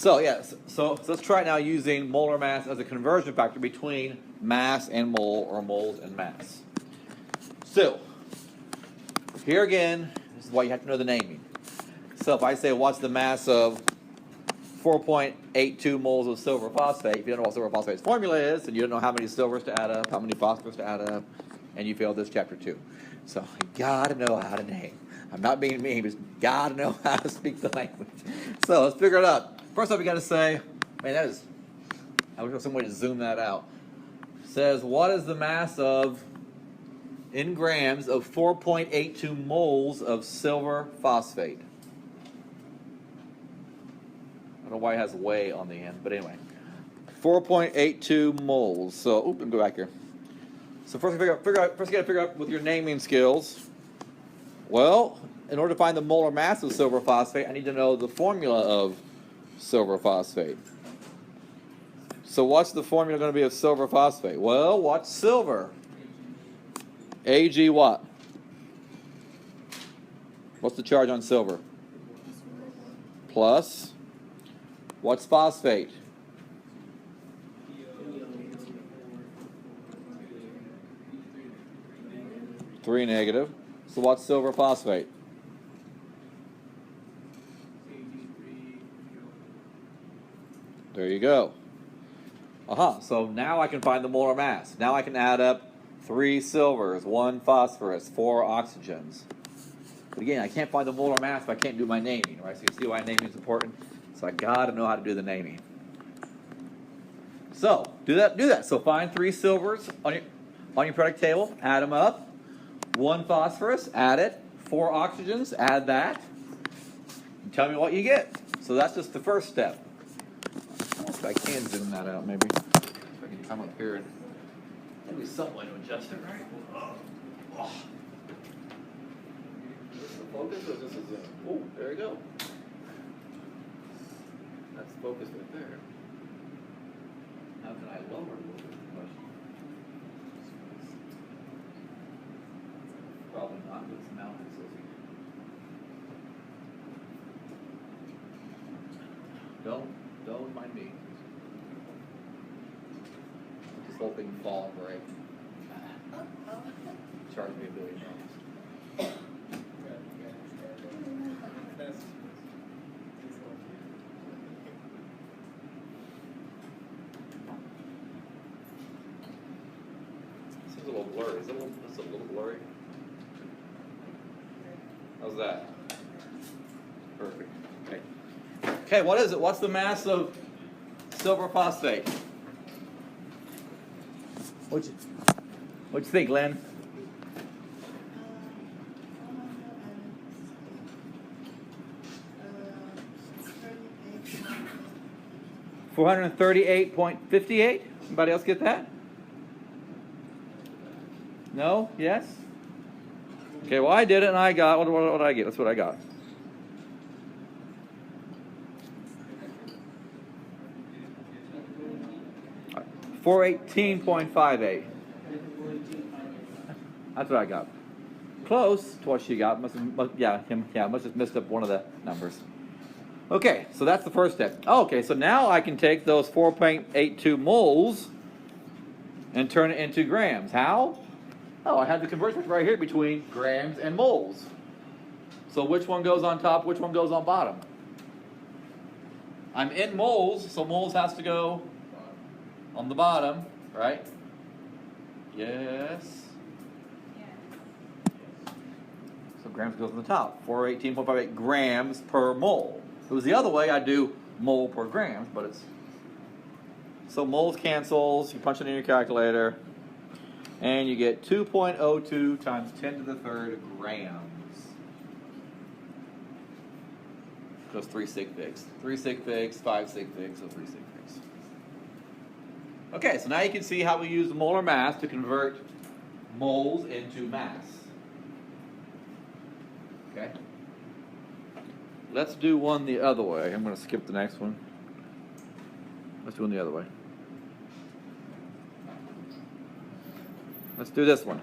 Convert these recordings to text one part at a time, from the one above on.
So so let's try it now using molar mass as a conversion factor between mass and mole, or moles and mass. So here again, this is why you have to know the naming. So if I say what's the mass of 4.82 moles of silver phosphate, if you don't know what silver phosphate's formula is, and you don't know how many silvers to add up, how many phosphorus to add up, and you failed this chapter too. So you gotta know how to name. I'm not being mean, but you gotta know how to speak the language. So let's figure it out. First off, we gotta say, man, that is, I wish there was some way to zoom that out. It says, what is the mass of, in grams, of 4.82 moles of silver phosphate? I don't know why it has "way" on the end, but anyway. 4.82 moles. So, let me go back here. So first you got to figure out with your naming skills. Well, in order to find the molar mass of silver phosphate, I need to know the formula of silver phosphate. So what's the formula going to be of silver phosphate? Well, what's silver? Ag what? What's the charge on silver? Plus. What's phosphate? Three negative. So what's silver phosphate? There you go. So now I can find the molar mass. Now I can add up 3 silvers, 1 phosphorus, 4 oxygens. But again, I can't find the molar mass if I can't do my naming, right? So you see why naming is important? So I got to know how to do the naming. So do that. So find 3 silvers on your periodic table. Add them up. 1 phosphorus. Add it. 4 oxygens. Add that. And tell me what you get. So that's just the first step. I can zoom that out maybe. If I can come up here and maybe some way to adjust it, right? Oh. Is this the focus or is this a zoom? Oh, there you go. That's focus right there. How can I lower it a little bit? Probably not, but it's mounted so don't mind me. This whole thing fall and break. Charge me $1 billion. A little blurry. Is it a little blurry? How's that? Perfect. Okay. Okay, what is it? What's the mass of silver phosphate? What'd you think, Len? $438.58. Anybody else get that? No? Yes? Okay, well I did it and I got, what did I get? That's what I got. $418.58. That's what I got. Close to what she got. Must have missed up one of the numbers. Okay, so that's the first step. Okay, so now I can take those 4.82 moles and turn it into grams. How? Oh, I have the conversion right here between grams and moles. So which one goes on top, which one goes on bottom? I'm in moles, so moles has to go on the bottom, right? Yes. So grams goes on the top. 418.58 grams per mole. If it was the other way, I'd do mole per grams, but it's... So moles cancels, you punch it in your calculator, and you get 2.02 times 10 to the third grams. Goes 3 sig figs. 3 sig figs, 5 sig figs, so 3 sig figs. Okay, so now you can see how we use molar mass to convert moles into mass. Okay? Let's do one the other way. I'm going to skip the next one. Let's do one the other way. Let's do this one.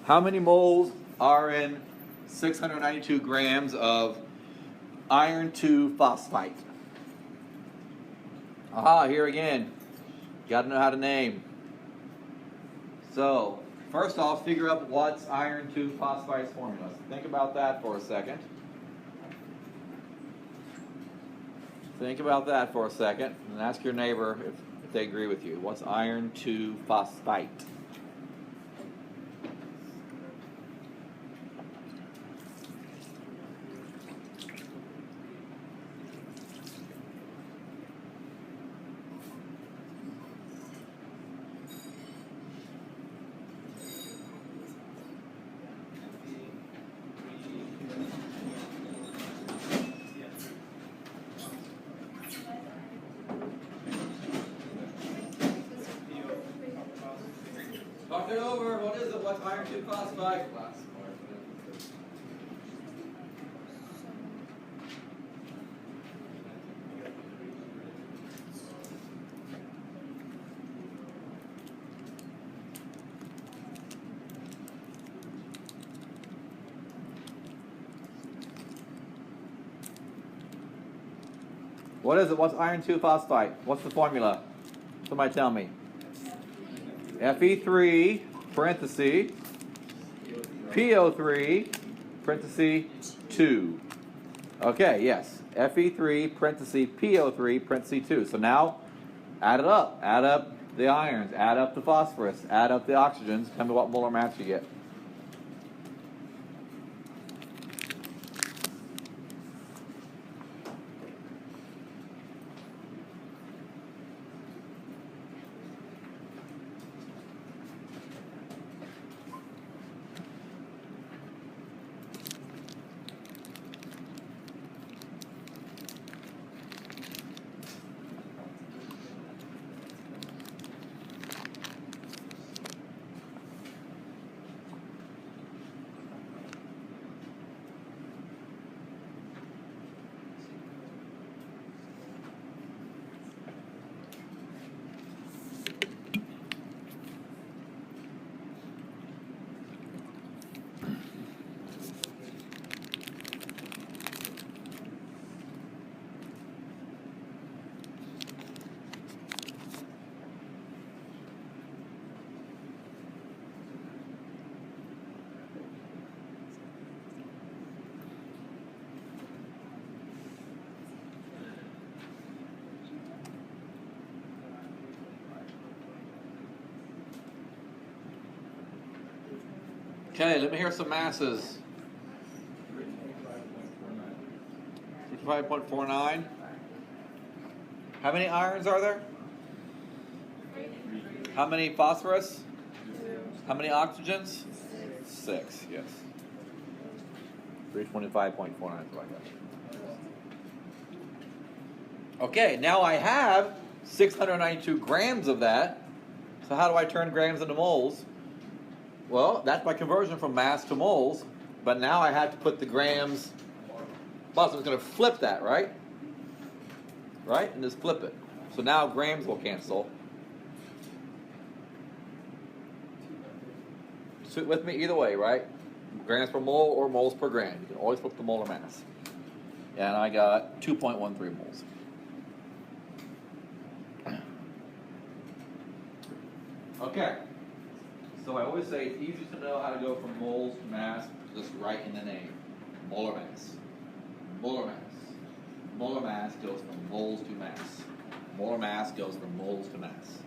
How many moles are in 692 grams of iron 2 phosphate? Aha, here again. Got to know how to name. So, first off, figure out what's iron 2 phosphate's formula. So think about that for a second. Think about that for a second and ask your neighbor if they agree with you. What's iron 2 phosphate? Talk it over. What is it? What's iron 2 phosphate? What is it? What's iron 2 phosphate? What's the formula? Somebody tell me. Fe3 parenthesis PO3 parenthesis 2. Okay, yes. Fe3 parenthesis PO3 parenthesis 2. So now add it up. Add up the irons. Add up the phosphorus. Add up the oxygens. Tell me what molar mass you get. Okay, let me hear some masses. 65.49. How many irons are there? How many phosphorus? How many oxygens? 6, yes. 325.49. Okay, now I have 692 grams of that. So how do I turn grams into moles? Well, that's my conversion from mass to moles, but now I have to put the grams, well, so it's going to flip that, right? Right? And just flip it. So now grams will cancel. Sit with me either way, right? Grams per mole or moles per gram. You can always flip the molar mass. And I got 2.13 moles. Okay. So I always say it's easy to know how to go from moles to mass, just right in the name. Molar mass. Molar mass. Molar mass goes from moles to mass. Molar mass goes from moles to mass.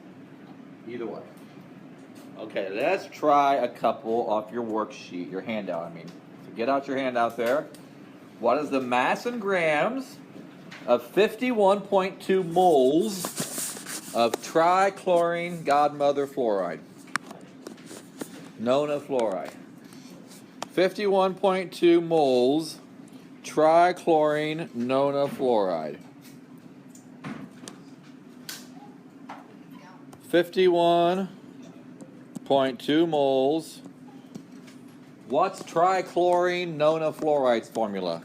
Either way. Okay, let's try a couple off your worksheet, your handout, I mean. So get out your handout there. What is the mass in grams of 51.2 moles of trichlorine godmother fluoride? Nona fluoride. 51.2 moles trichlorine nona fluoride. 51.2 moles. What's trichlorine nona fluoride's formula?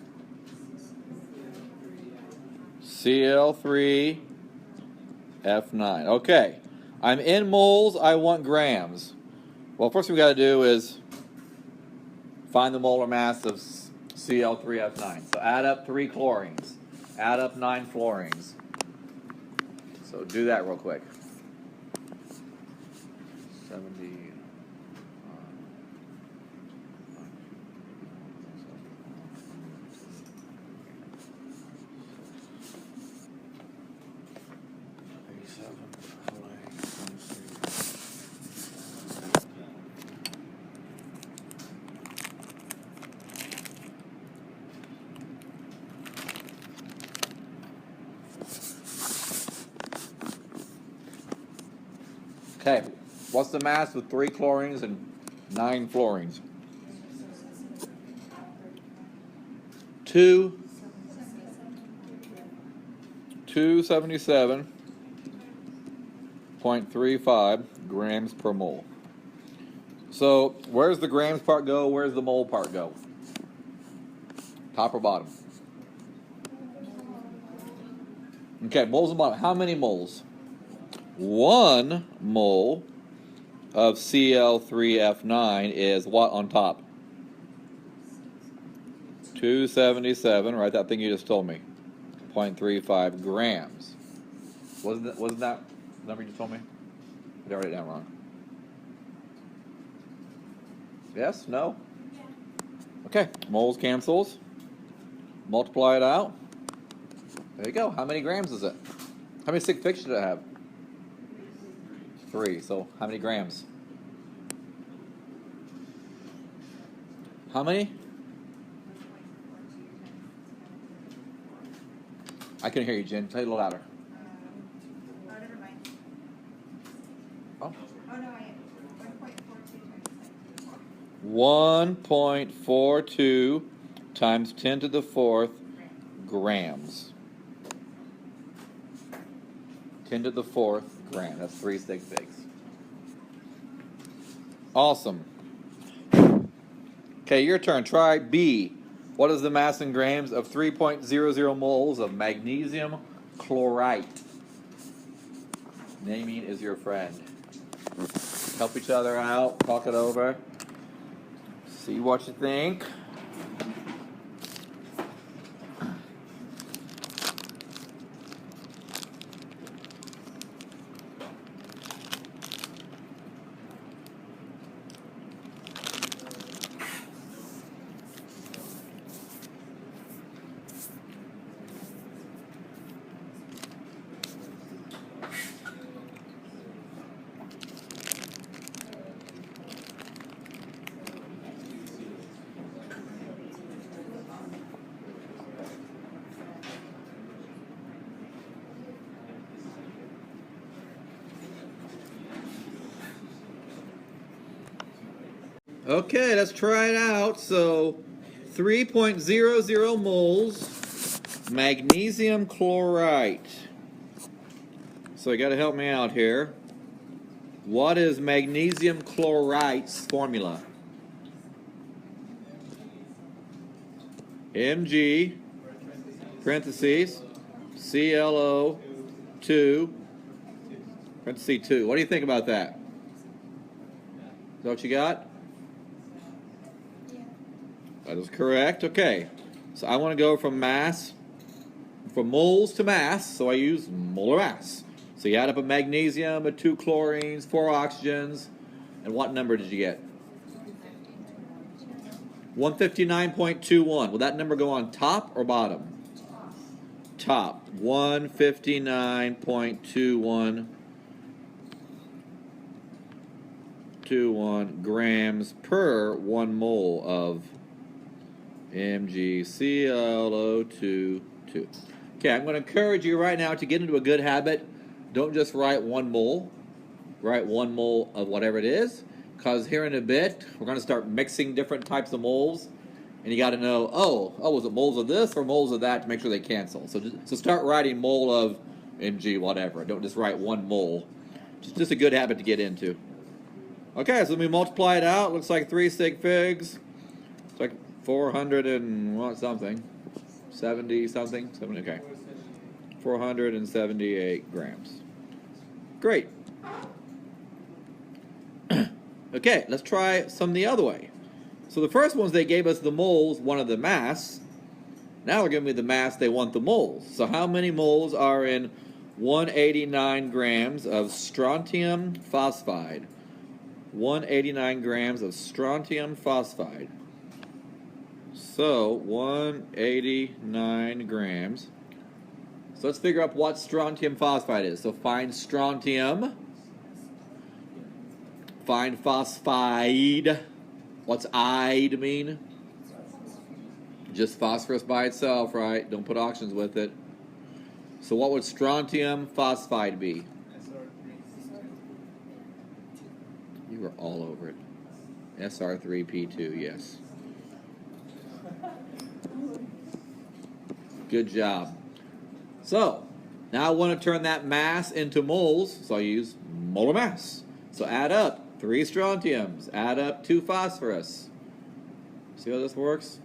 Cl3F9. Okay. I'm in moles. I want grams. Well, first thing we got to do is find the molar mass of Cl3F9. So add up 3 chlorines. Add up 9 fluorines. So do that real quick. 70. Okay, what's the mass with 3 chlorines and 9 fluorines? 277.35 grams per mole. So where's the grams part go? Where's the mole part go? Top or bottom? Okay, moles and bottom. How many moles? 1 mole of Cl3F9 is what on top? 277, right? That thing you just told me. 0.35 grams. Wasn't that number you just told me? Did I write it down wrong? Yes? No? Okay, moles cancels. Multiply it out. There you go. How many grams is it? How many stick figs should it have? 3. So how many grams? How many? I couldn't hear you, Jen. Tell it a little louder. Never mind. Oh. Oh, no, I am. 1.42 times 1.42 times 10 to the 4th grams. 10 to the 4th gram. That's 3 stick figs. Awesome. Okay, your turn. Try B. What is the mass in grams of 3.00 moles of magnesium chloride? Naming is your friend. Help each other out. Talk it over. See what you think. Okay, let's try it out. So 3.00 moles magnesium chloride. So you got to help me out here. What is magnesium chloride's formula? Mg parentheses ClO2 parentheses 2. What do you think about that? Is that what you got? That is correct. Okay. So I want to go from moles to mass, so I use molar mass. So you add up a magnesium, a 2 chlorines, 4 oxygens, and what number did you get? 159.21. Will that number go on top or bottom? Top. 159.21 grams per 1 mole of MgClO2. Okay, I'm going to encourage you right now to get into a good habit. Don't just write 1 mole. Write 1 mole of whatever it is, because here in a bit, we're going to start mixing different types of moles, and you got to know, was it moles of this or moles of that to make sure they cancel. So start writing mole of Mg whatever. Don't just write 1 mole. Just a good habit to get into. Okay, so let me multiply it out. Looks like 3 stick figs. It's like 400 and what something, 70 something, okay, 478 grams. Great. Okay, let's try some the other way. So the first ones they gave us the moles, wanted the mass. Now they're giving me the mass, they want the moles. So how many moles are in 189 grams of strontium phosphide. 189 grams of strontium phosphide. So 189 grams. So let's figure out what strontium phosphide is. So find strontium. Find phosphide. What's "ide" mean? Just phosphorus by itself, right? Don't put oxygens with it. So what would strontium phosphide be? You were all over it. Sr3p2, yes. Good job. So, now I want to turn that mass into moles, so I use molar mass. So add up 3 strontiums, add up 2 phosphorus. See how this works?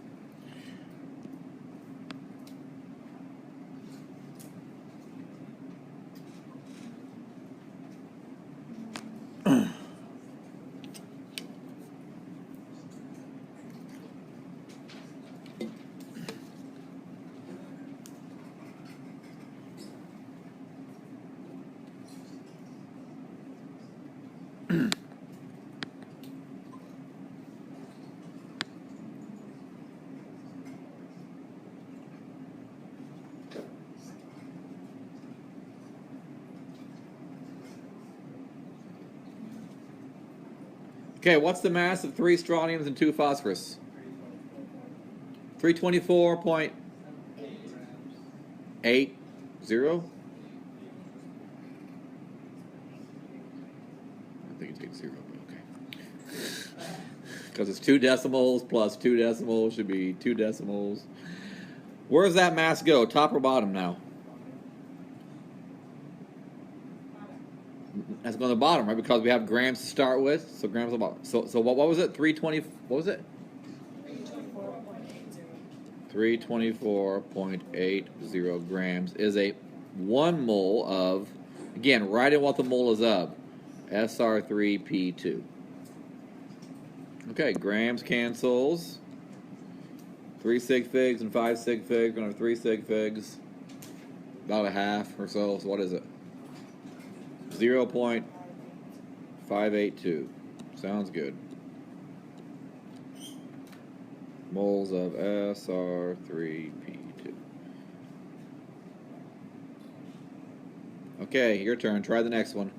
Okay, what's the mass of 3 strontiums and 2 phosphorus? 324.80? I think it's 80, but okay. Because it's 2 decimals plus 2 decimals should be 2 decimals. Where does that mass go? Top or bottom now? That's going to the bottom, right? Because we have grams to start with. So grams on the bottom. So what was it? 320. What was it? 324.80 grams is a 1 mole of, again, write in what the mole is of, Sr3p2. Okay, grams cancels. 3 sig figs and 5 sig figs. We're going to have 3 sig figs. About a half or so. So what is it? 0.582. Sounds good. Moles of Sr3p2. Okay, your turn. Try the next one.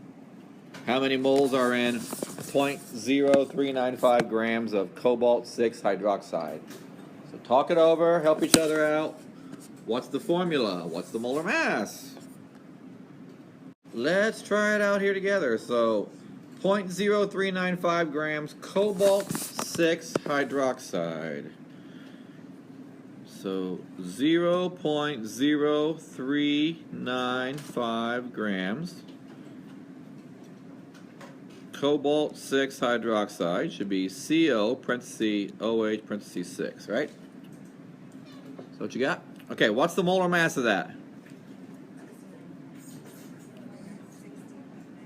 How many moles are in 0.0395 grams of cobalt-6 hydroxide? So talk it over, help each other out. What's the formula? What's the molar mass? Let's try it out here together. So 0.0395 grams cobalt-6 hydroxide. So 0.0395 grams cobalt-6 hydroxide should be CO parentheses OH parentheses 6, right? So what you got? Okay, what's the molar mass of that?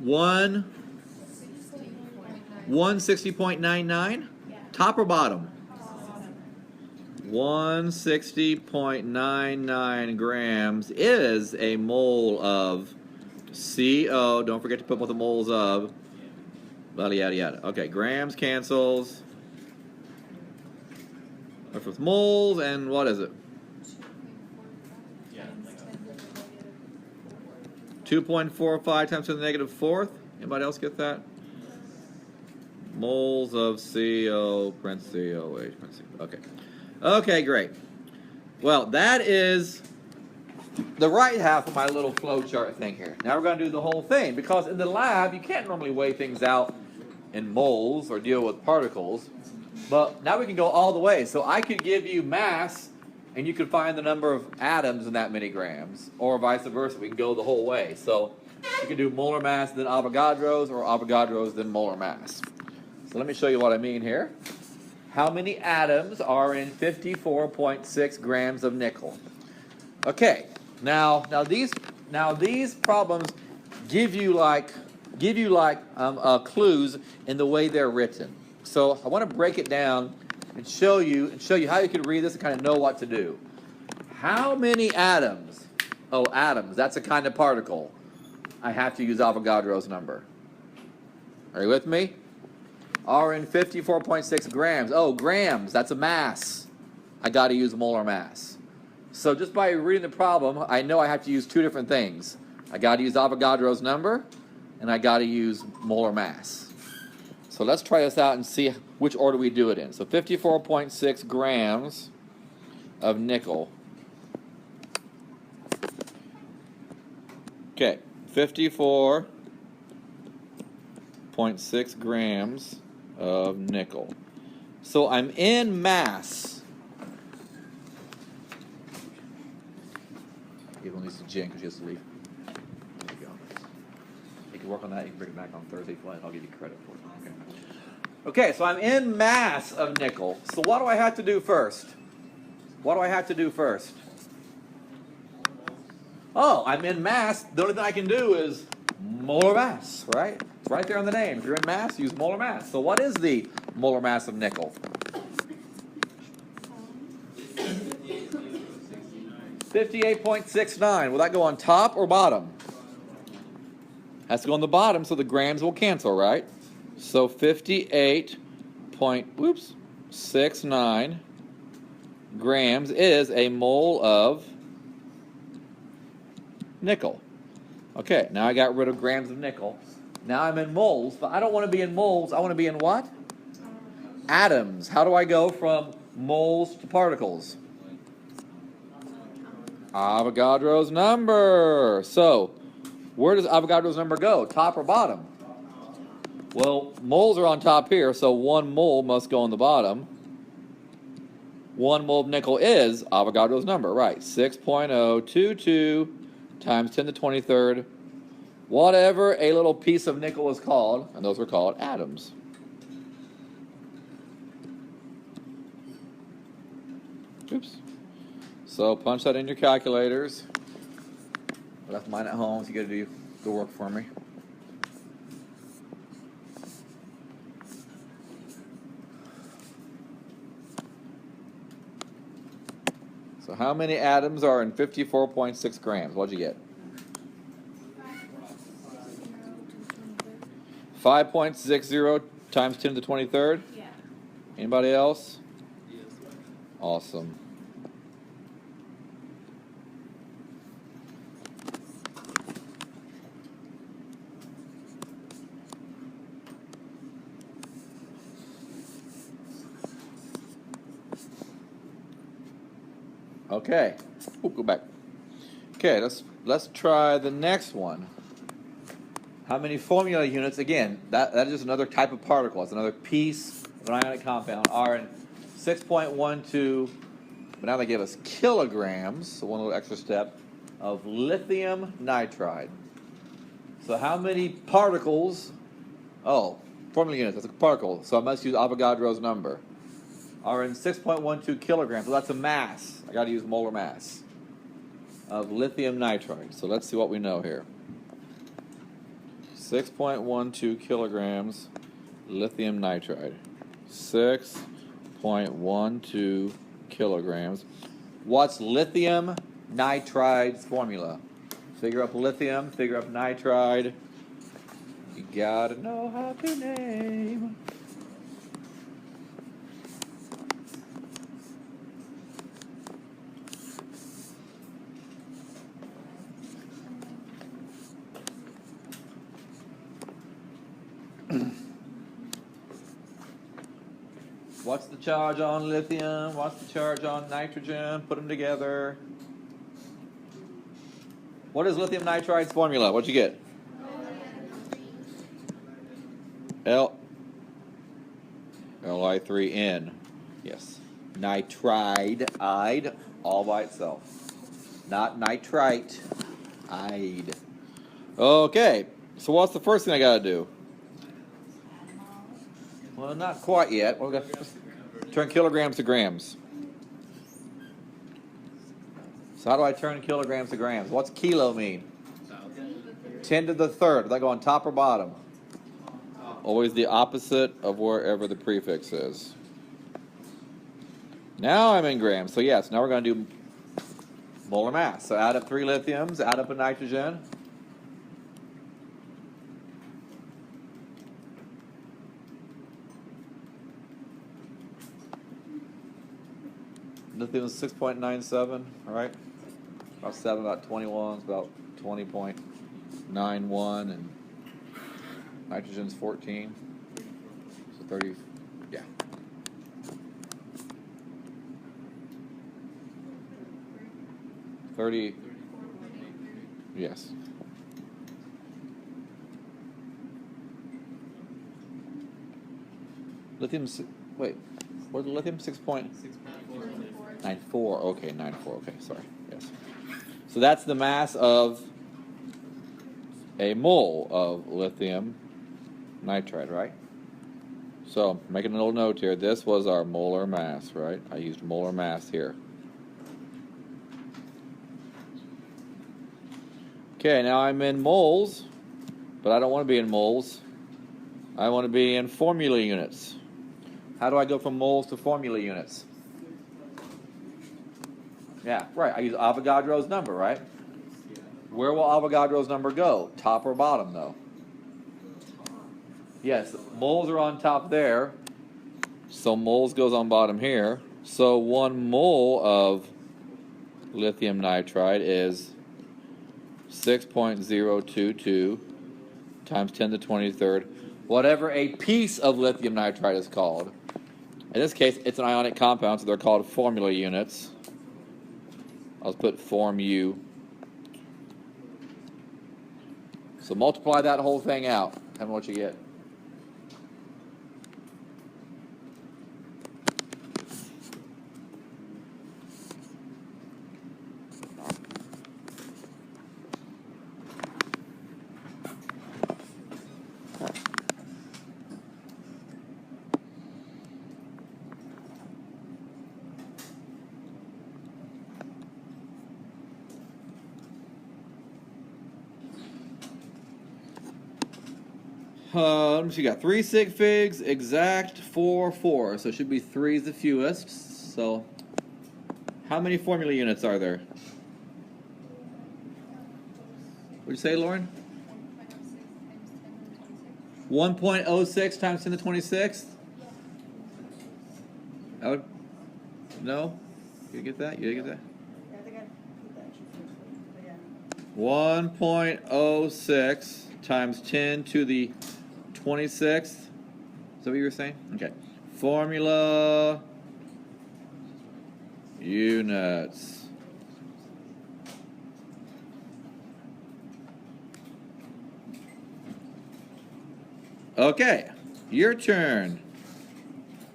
160.99? Top or bottom? 160.99 grams is a mole of CO. Don't forget to put what the moles of. Yada, yada, yada. Okay, grams cancels. Left with moles, and what is it? 2.45 times to the negative fourth. Anybody else get that? Moles of CO parentheses OH parentheses. Okay. Okay, great. Well, that is the right half of my little flow chart thing here. Now we're going to do the whole thing, because in the lab you can't normally weigh things out in moles or deal with particles. But now we can go all the way. So I could give you mass, and you could find the number of atoms in that many grams, or vice versa. We can go the whole way. So you can do molar mass then Avogadro's, or Avogadro's then molar mass. So let me show you what I mean here. How many atoms are in 54.6 grams of nickel? Okay, now these problems give you clues in the way they're written. So I want to break it down and show you how you can read this and kind of know what to do. How many atoms? Oh, atoms. That's a kind of particle. I have to use Avogadro's number. Are you with me? Rn 54.6 grams. Oh, grams, that's a mass. I got to use molar mass. So just by reading the problem, I know I have to use two different things. I got to use Avogadro's number, and I got to use molar mass. So let's try this out and see which order we do it in. So 54.6 grams of nickel. Okay, 54.6 grams of nickel. So I'm in mass. Give one of these to Jen because she has to leave. There you go. You can work on that. You can bring it back on Thursday, Flint. I'll give you credit for it. Okay, so I'm in mass of nickel. So what do I have to do first? What do I have to do first? Oh, I'm in mass. The only thing I can do is molar mass, right? It's right there in the name. If you're in mass, use molar mass. So what is the molar mass of nickel? 58.69. Will that go on top or bottom? Has to go on the bottom, so the grams will cancel, right? So 58.69 grams is a mole of nickel. Okay, now I got rid of grams of nickel. Now I'm in moles, but I don't want to be in moles. I want to be in what? Atoms. How do I go from moles to particles? Avogadro's number. So, where does Avogadro's number go? Top or bottom? Well, moles are on top here, so 1 mole must go on the bottom. 1 mole of nickel is Avogadro's number, right? 6.022 times 10 to the 23rd, whatever a little piece of nickel is called, and those are called atoms. Oops. So punch that in your calculators. I left mine at home, so you got to do the work for me. So how many atoms are in 54.6 grams? What'd you get? 5.60 times 10 to the 23rd? Yeah. Anybody else? Awesome. Okay. Ooh, go back. Okay, let's try the next one. How many formula units? Again, that is just another type of particle. It's another piece of an ionic compound. Are in 6.12. But now they give us kilograms. So one little extra step of lithium nitride. So how many particles? Oh, formula units. That's a particle. So I must use Avogadro's number. Are in 6.12 kilograms. So that's a mass. I got to use molar mass of lithium nitride. So let's see what we know here. 6.12 kilograms lithium nitride. 6.12 kilograms. What's lithium nitride's formula? Figure up lithium, figure up nitride. You gotta know how to name. What's the charge on lithium? What's the charge on nitrogen? Put them together. What is lithium nitride's formula? What'd you get? Li3N. Yes. Nitride all by itself. Not nitrite. Ide. Okay. So what's the first thing I gotta do? Well, not quite yet. We're going to turn kilograms to grams. So how do I turn kilograms to grams? What's kilo mean? 10 to the third. Does that go on top or bottom? Always the opposite of wherever the prefix is. Now I'm in grams. So yes, now we're going to do molar mass. So add up 3 lithiums, add up a nitrogen. Lithium is 6.97, right? About 7, about 21, it's about 20.91, and nitrogen's 14. So 30, yeah. Yes. Lithium's, wait, what's lithium? 6.94. Okay, 94. Okay, sorry. Yes. So that's the mass of a mole of lithium nitride, right? So, making a little note here. This was our molar mass, right? I used molar mass here. Okay, now I'm in moles, but I don't want to be in moles. I want to be in formula units. How do I go from moles to formula units? Yeah, right. I use Avogadro's number, right? Where will Avogadro's number go? Top or bottom, though? Yes, moles are on top there. So moles goes on bottom here. So 1 mole of lithium nitride is 6.022 times 10 to the 23rd, whatever a piece of lithium nitride is called. In this case, it's an ionic compound, so they're called formula units. I'll put form U. So multiply that whole thing out. Tell me what you get. Let me see, you got 3 sig figs, exact 4, 4. So it should be 3 is the fewest. So how many formula units are there? What'd you say, Lauren? 1.06 times 10 to the 26th? I would, no? You get that? You get that? Yeah, I think I put that sheet first, but yeah. 1.06 times 10 to the 26th. Is that what you were saying? Okay. Formula units. Okay, your turn.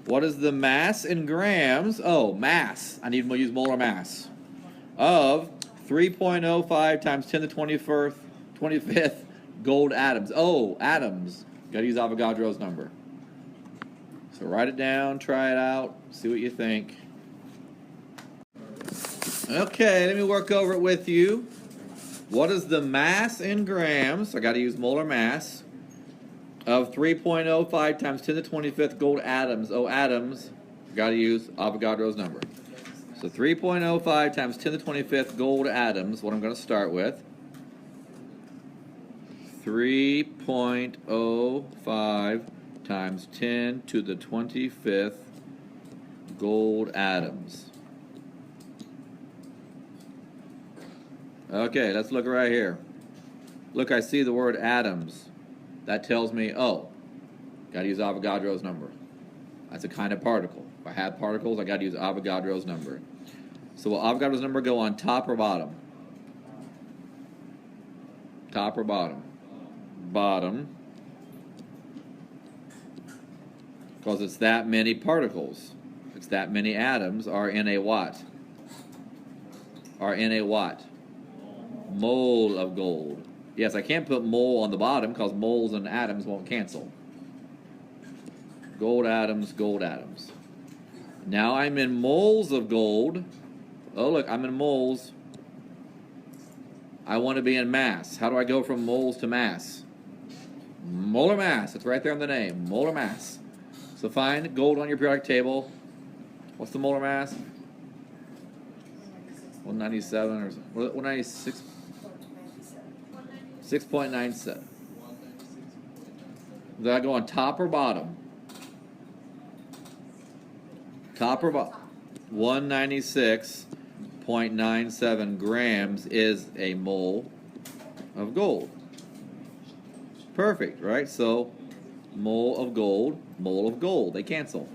What is the mass in grams? Oh, mass. I need to use molar mass. Of 3.05 times 10 to the 25th gold atoms. Oh, atoms. Got to use Avogadro's number. So write it down, try it out, see what you think. Okay, let me work over it with you. What is the mass in grams? I got to use molar mass of 3.05 times 10 to the 25th gold atoms. Oh, atoms. Got to use Avogadro's number. So 3.05 times 10 to the 25th gold atoms, what I'm going to start with. 3.05 times 10 to the 25th gold atoms. Okay, let's look right here. Look, I see the word atoms. That tells me, oh, got to use Avogadro's number. That's a kind of particle. If I have particles, I got to use Avogadro's number. So will Avogadro's number go on top or bottom? Top or bottom? Bottom. Because it's that many particles. It's that many atoms are in a what? Are in a what? Mole of gold. Yes, I can't put mole on the bottom because moles and atoms won't cancel. Gold atoms, gold atoms. Now I'm in moles of gold. Oh, look, I'm in moles. I want to be in mass. How do I go from moles to mass? Molar mass. It's right there in the name. Molar mass. So find gold on your periodic table. What's the molar mass? 197 or 196? 6.97. Does that go on top or bottom? Top or bottom? 196.97 grams is a mole of gold. Perfect, right? So mole of gold, they cancel.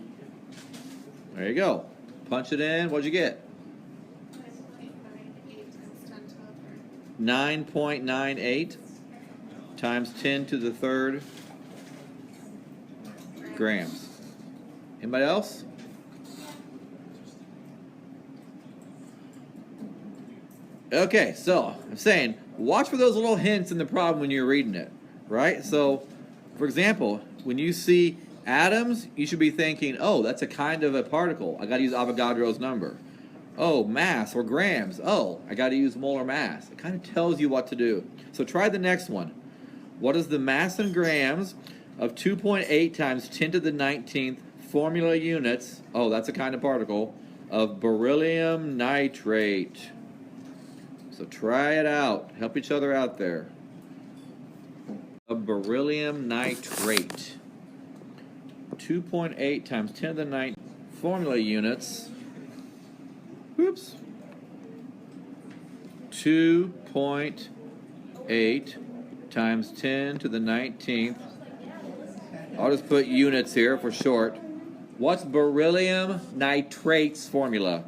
There you go. Punch it in. What'd you get? 9.98 times 10 to the third grams. Anybody else? Okay, so I'm saying, watch for those little hints in the problem when you're reading it, right? So, for example, when you see atoms, you should be thinking, oh, that's a kind of a particle. I got to use Avogadro's number. Oh, mass or grams. Oh, I got to use molar mass. It kind of tells you what to do. So try the next one. What is the mass in grams of 2.8 times 10 to the 19th formula units? Oh, that's a kind of particle of beryllium nitrate. So try it out. Help each other out there. Of beryllium nitrate. 2.8 times 10 to the 19th formula units. Whoops. 2.8 times 10 to the 19th. I'll just put units here for short. What's beryllium nitrate's formula?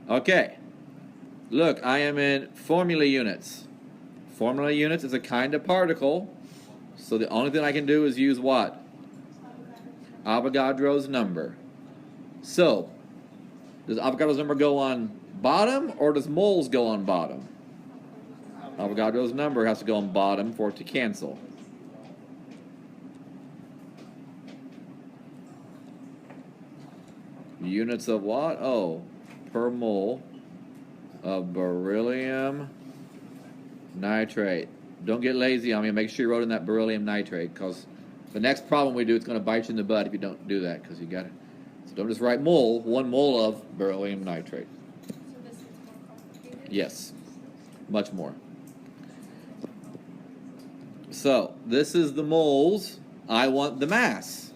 Okay. Look, I am in formula units. Formula units is a kind of particle. So the only thing I can do is use what? Avogadro's number. So, does Avogadro's number go on bottom or does moles go on bottom? Avogadro's number has to go on bottom for it to cancel. Units of what? Oh, per mole of beryllium nitrate. Don't get lazy on me. Make sure you wrote in that beryllium nitrate, because the next problem we do, it's going to bite you in the butt if you don't do that, because you got it. So don't just write mole, 1 mole of beryllium nitrate. So this is more complicated? Yes, much more. So this is the moles. I want the mass.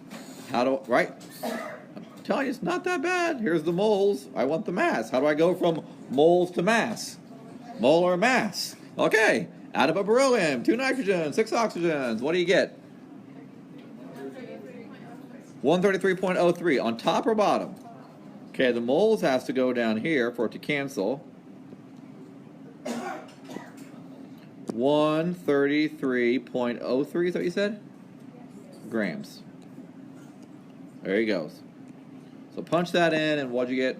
How do, right? I'm telling you, it's not that bad. Here's the moles. I want the mass. How do I go from moles to mass? Molar mass. Okay, add up a beryllium, 2 nitrogens, 6 oxygens. What do you get? 133.03 on top or bottom? Okay, the moles has to go down here for it to cancel. 133.03 is that what you said? Grams. There he goes. So punch that in, and what'd you get?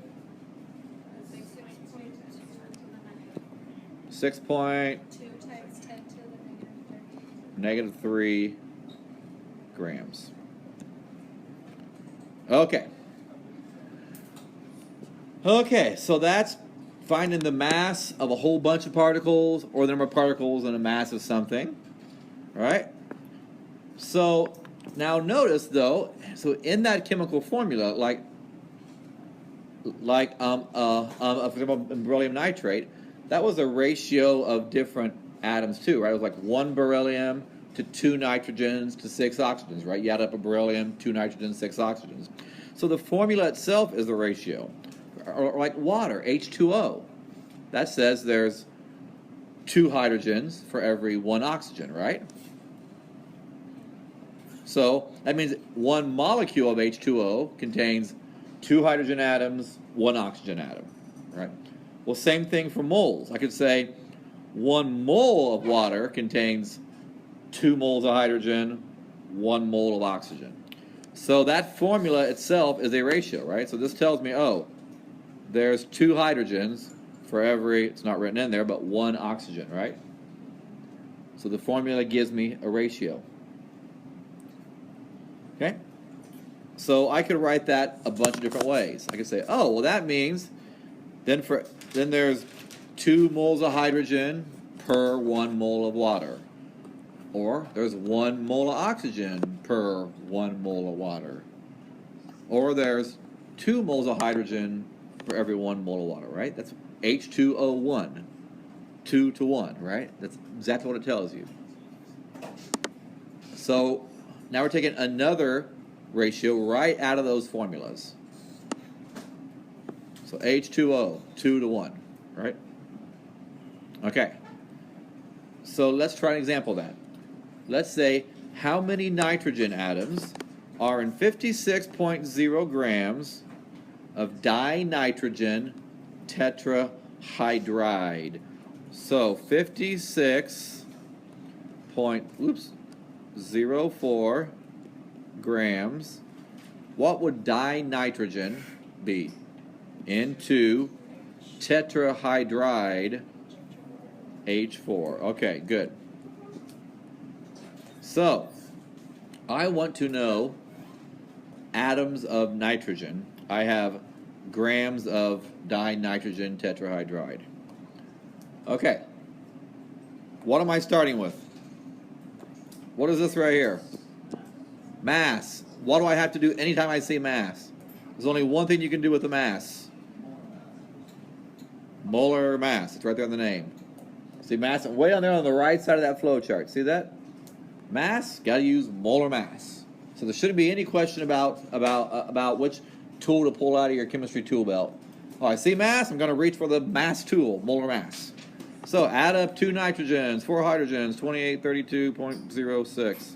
6 point 2 times 10 to the negative 3 grams. Okay. Okay, so that's finding the mass of a whole bunch of particles, or the number of particles in a mass of something, right? So now notice though, so in that chemical formula, for example, beryllium nitrate, that was a ratio of different atoms too, right? It was like 1 beryllium to 2 nitrogens to 6 oxygens, right? You add up a beryllium, 2 nitrogens, 6 oxygens. So the formula itself is the ratio. Or like water, H2O. That says there's 2 hydrogens for every 1 oxygen, right? So that means 1 molecule of H2O contains 2 hydrogen atoms, 1 oxygen atom, right? Well, same thing for moles. I could say 1 mole of water contains 2 moles of hydrogen, 1 mole of oxygen. So that formula itself is a ratio, right? So this tells me, oh, there's 2 hydrogens for every, it's not written in there, but 1 oxygen, right? So the formula gives me a ratio. Okay? So I could write that a bunch of different ways. I could say, oh, well that means then there's 2 moles of hydrogen per 1 mole of water. Or there's 1 mole of oxygen per 1 mole of water. Or there's 2 moles of hydrogen for every 1 mole of water, right? That's H2O1. 2 to 1, right? That's exactly what it tells you. So Now we're taking another ratio right out of those formulas. So H2O, 2 to 1, right? Okay. So let's try an example of that. Let's say how many nitrogen atoms are in 56.0 grams of dinitrogen tetrahydride. So 56.04 grams. What would dinitrogen be? Into tetrahydride H4. Okay, good. So, I want to know atoms of nitrogen. I have grams of dinitrogen tetrahydride. Okay. What am I starting with? What is this right here? Mass. What do I have to do anytime I see mass? There's only one thing you can do with the mass. Molar mass. It's right there in the name. See mass way on there on the right side of that flow chart. See that? Mass, got to use molar mass. So there shouldn't be any question about which tool to pull out of your chemistry tool belt. Oh, I see mass, I'm going to reach for the mass tool, molar mass. So add up 2 nitrogens, 4 hydrogens, 2832.06.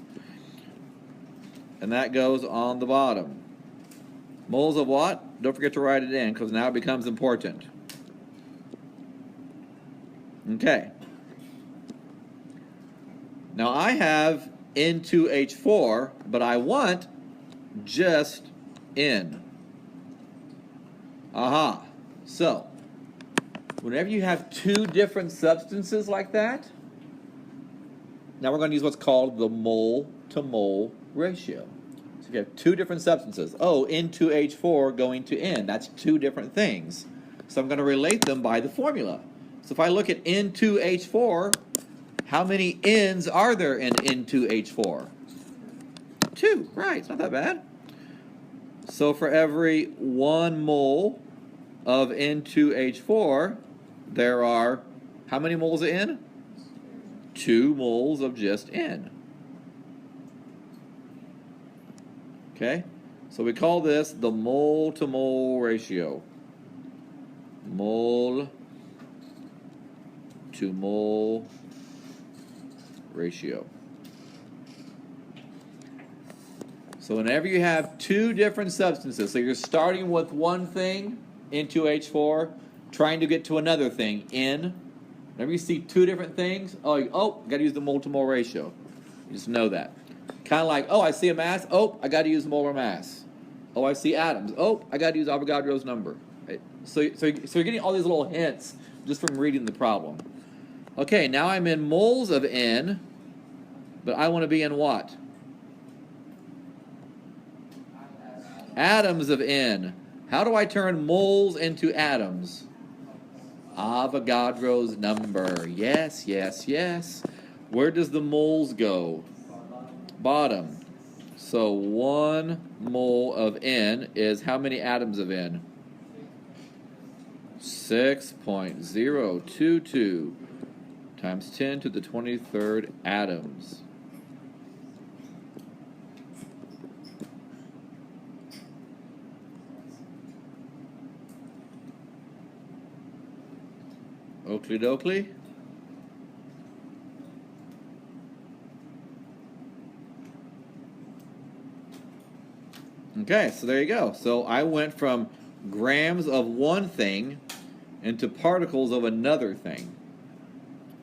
And that goes on the bottom. Moles of what? Don't forget to write it in because now it becomes important. Okay. Now I have N2H4, but I want just N. Aha. So, whenever you have 2 different substances like that, now we're going to use what's called the mole-to-mole ratio. So if you have 2 different substances, N2H4 going to N, that's 2 different things. So I'm going to relate them by the formula. So if I look at N2H4, how many N's are there in N2H4? 2, right, it's not that bad. So for every 1 mole of N2H4, there are how many moles of N? 2 moles of just N. Okay, so we call this the mole-to-mole ratio. Mole-to-mole ratio. So whenever you have 2 different substances, so you're starting with one thing, N2H4, trying to get to another thing, N. Whenever you see 2 different things, got to use the mole-to-mole ratio. You just know that. Kind of like, I see a mass, I got to use molar mass. I see atoms, I got to use Avogadro's number. Right? So you're getting all these little hints just from reading the problem. Okay, now I'm in moles of N, but I want to be in what? Atoms of N. How do I turn moles into atoms? Avogadro's number. Yes, yes, yes. Where does the moles go? Bottom. So 1 mole of N is how many atoms of N? 6.022 times 10 to the 23rd atoms. Oakley dokley. Okay, so there you go. So I went from grams of one thing into particles of another thing.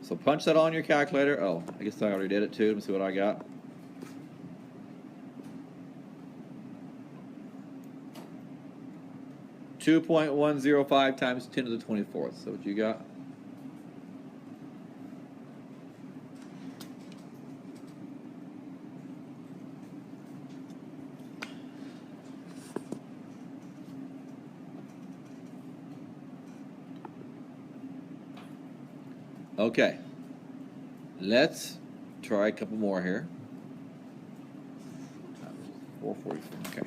So punch that on your calculator. I guess I already did it too. Let me see what I got. .105 times 10 to the 24th. So what you got? Okay, let's try a couple more here. 444, okay.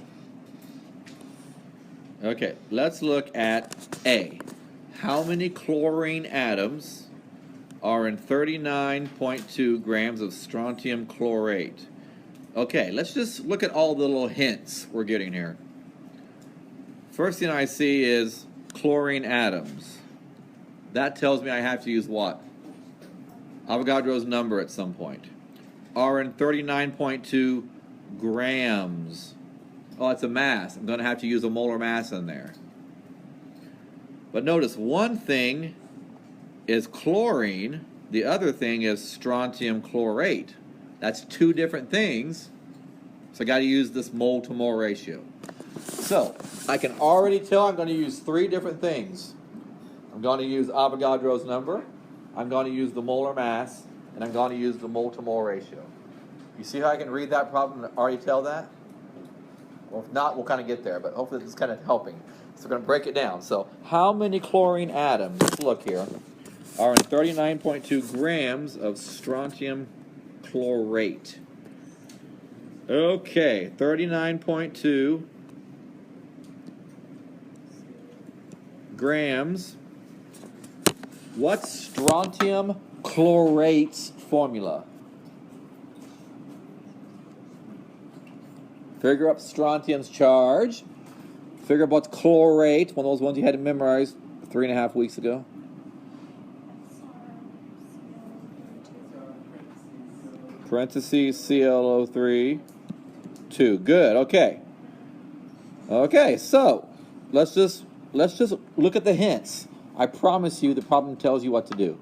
Okay, let's look at A. How many chlorine atoms are in 39.2 grams of strontium chlorate? Okay, let's just look at all the little hints we're getting here. First thing I see is chlorine atoms. That tells me I have to use what? Avogadro's number at some point. Are in 39.2 grams. Oh, it's a mass. I'm going to have to use a molar mass in there. But notice, one thing is chlorine. The other thing is strontium chlorate. That's two different things. So I got to use this mole to mole ratio. So I can already tell I'm going to use three different things. I'm going to use Avogadro's number, I'm going to use the molar mass, and I'm going to use the mole to mole ratio. You see how I can read that problem and already tell that? Well, if not, we'll kind of get there, but hopefully this is kind of helping. So we're going to break it down. So how many chlorine atoms, let's look here, are in 39.2 grams of strontium chlorate? Okay, 39.2 grams. What's strontium chlorate's formula? Figure up strontium's charge. Figure out what's chlorate, one of those ones you had to memorize 3.5 weeks ago. Parentheses ClO3 2. Good. Okay. Okay. So let's just look at the hints. I promise you, the problem tells you what to do.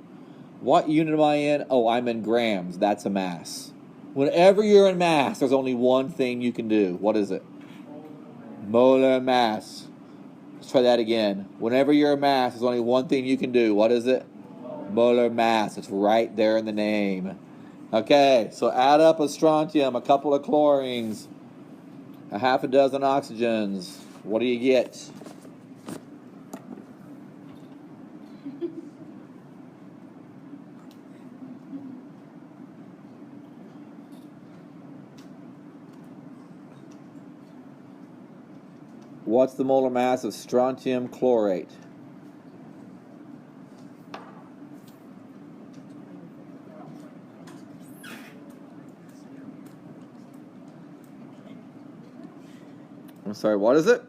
What unit am I in? Oh, I'm in grams. That's a mass. Whenever you're in mass, there's only one thing you can do. What is it? Molar mass. Let's try that again. Whenever you're in mass, there's only one thing you can do. What is it? Molar mass. It's right there in the name. Okay, so add up a strontium, a couple of chlorines, a half a dozen oxygens. What do you get? What's the molar mass of strontium chlorate? I'm sorry, what is it?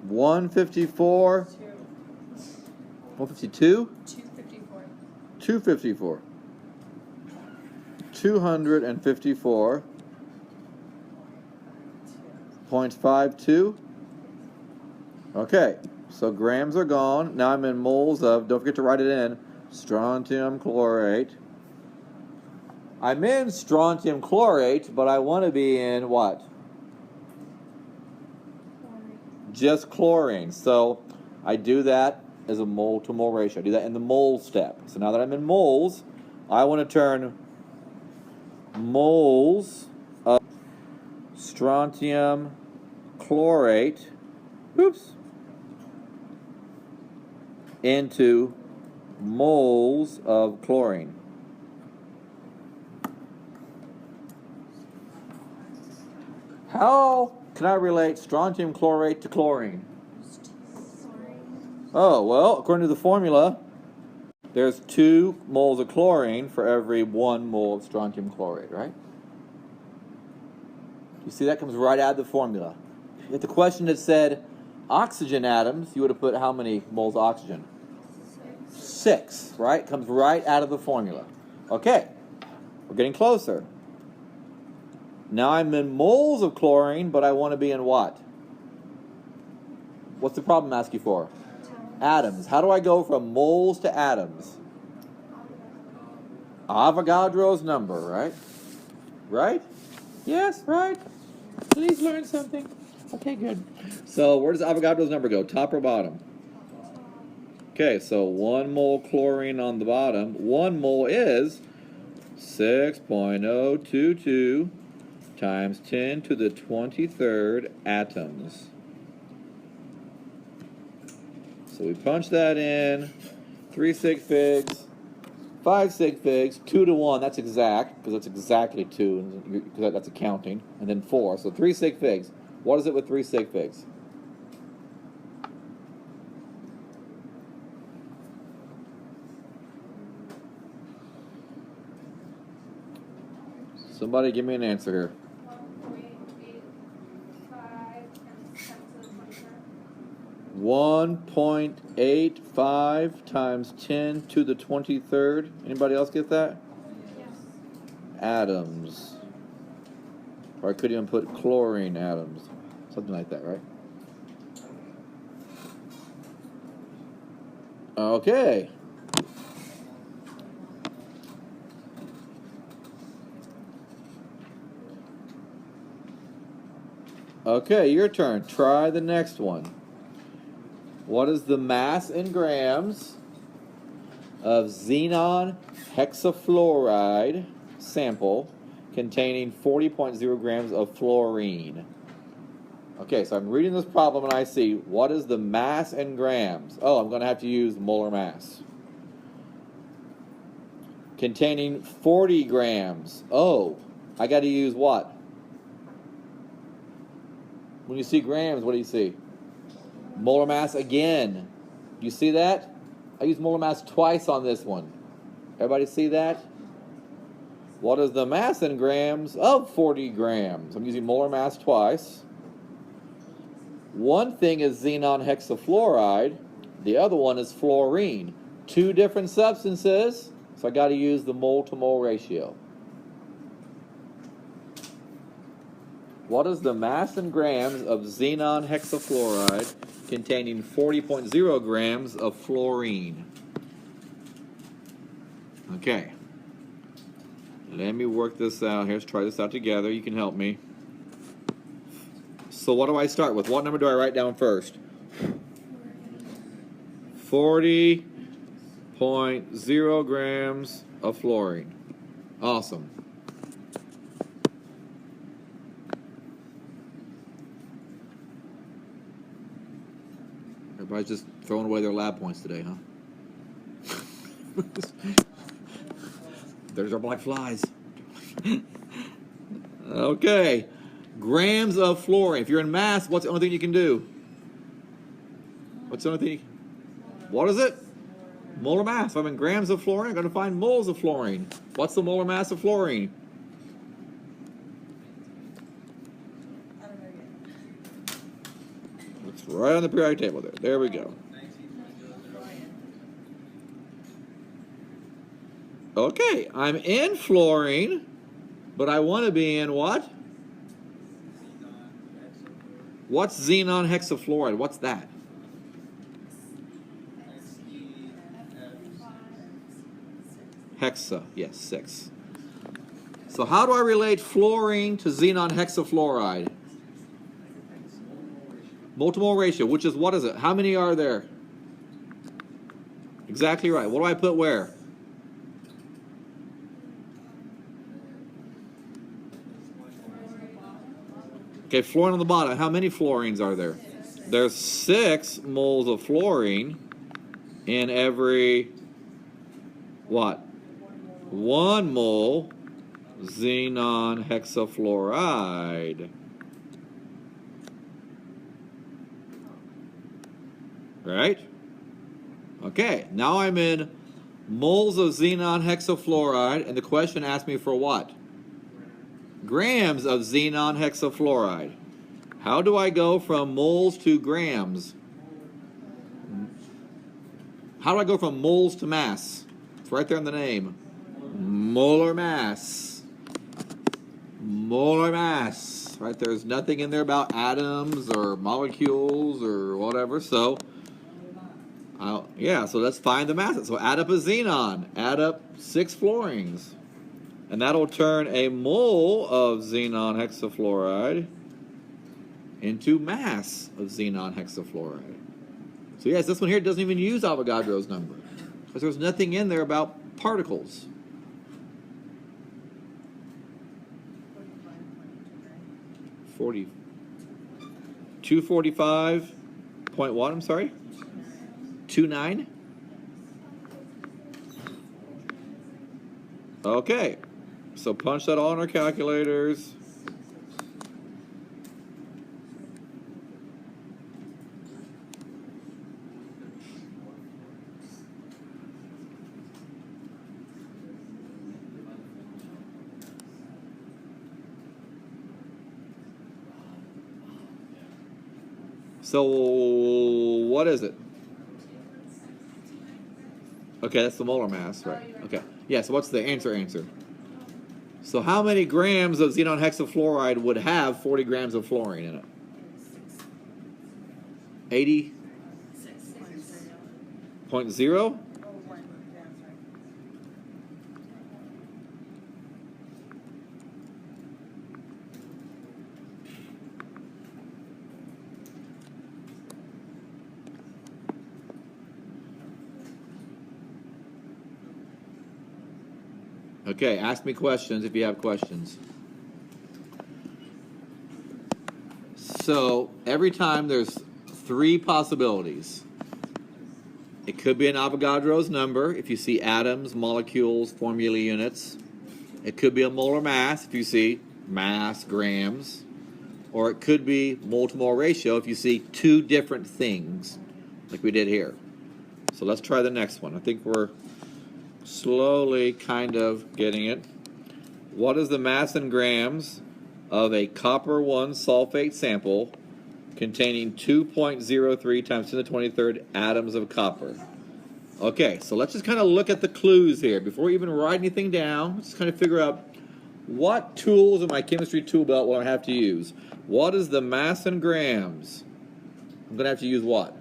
154? 152? 254. 254. 254.52. Okay, so grams are gone. Now I'm in moles of, don't forget to write it in, strontium chlorate. I'm in strontium chlorate, but I want to be in what? Just chlorine. So I do that as a mole to mole ratio. I do that in the mole step. So now that I'm in moles, I want to turn moles of strontium chlorate, into moles of chlorine. How can I relate strontium chlorate to chlorine? Oh, well, according to the formula, there's 2 moles of chlorine for every 1 mole of strontium chlorate, right? You see, that comes right out of the formula. If the question had said oxygen atoms, you would have put how many moles of oxygen? 6, right? Comes right out of the formula. Okay, we're getting closer. Now I'm in moles of chlorine, but I want to be in what? What's the problem I'm asking for? Atoms. How do I go from moles to atoms? Avogadro's number, right? Right? Yes, right. Please learn something. Okay, good. So where does Avogadro's number go? Top or bottom? Okay, so 1 mole chlorine on the bottom. 1 mole is 6.022 times 10 to the 23rd atoms. So we punch that in. 3 sig figs, 5 sig figs, 2 to 1. That's exact, because that's exactly 2, because that's accounting. And then 4. So 3 sig figs. What is it with 3 sig figs? Somebody give me an answer here. 1.85 times 10 to the 23rd. Anybody else get that? Yes. Atoms. Or I could even put chlorine atoms. Something like that, right? Okay. Okay, your turn. Try the next one. What is the mass in grams of xenon hexafluoride sample containing 40.0 grams of fluorine? Okay, so I'm reading this problem and I see, what is the mass in grams? Oh, I'm going to have to use molar mass. Containing 40 grams. Oh, I got to use what? When you see grams, what do you see? Molar mass again. You see that? I used molar mass twice on this one. Everybody see that? What is the mass in grams of 40 grams? I'm using molar mass twice. One thing is xenon hexafluoride. The other one is fluorine. Two different substances, so I got to use the mole to mole ratio. What is the mass in grams of xenon hexafluoride containing 40.0 grams of fluorine? Okay. Let me work this out. Let's try this out together. You can help me. So what do I start with? What number do I write down first? 40.0 grams of fluorine. Awesome. Everybody's just throwing away their lab points today, huh? There's our black flies. Okay. Grams of fluorine. If you're in mass, what's the only thing you can do? What's the only thing? What is it? Molar mass. If I'm in grams of fluorine, I'm going to find moles of fluorine. What's the molar mass of fluorine? It's right on the periodic table there. There we go. Okay, I'm in fluorine, but I want to be in what? What's xenon hexafluoride? What's that? Hexa, yes, 6. So how do I relate fluorine to xenon hexafluoride? Mole to mole ratio, which is, what is it? How many are there? Exactly right. What do I put where? Okay, fluorine on the bottom. How many fluorines are there? There's 6 moles of fluorine in every, what? 1 mole xenon hexafluoride. Right? Okay, now I'm in moles of xenon hexafluoride, and the question asked me for what? Grams of xenon hexafluoride. How do I go from moles to grams? How do I go from moles to mass? It's right there in the name. Molar mass. Molar mass. Right? There's nothing in there about atoms or molecules or whatever. So, so let's find the mass. So add up a xenon. Add up 6 fluorines. And that'll turn a mole of xenon hexafluoride into mass of xenon hexafluoride. So yes, this one here doesn't even use Avogadro's number, because there's nothing in there about particles. 245 point what, I'm sorry? 29? Okay. So punch that all in our calculators. So what is it? Okay, that's the molar mass, right? Okay. Yeah, so what's the answer? So how many grams of xenon hexafluoride would have 40 grams of fluorine in it? 80.0? Okay, ask me questions if you have questions. So every time there's three possibilities. It could be an Avogadro's number if you see atoms, molecules, formula units. It could be a molar mass if you see mass, grams. Or it could be mole-to-mole ratio if you see two different things, like we did here. So let's try the next one. I think we're slowly kind of getting it. What is the mass in grams of a copper 1 sulfate sample containing 2.03 times 10 to the 23rd atoms of copper? Okay, so let's just kind of look at the clues here. Before we even write anything down, let's just kind of figure out what tools in my chemistry tool belt will I have to use. What is the mass in grams? I'm going to have to use what?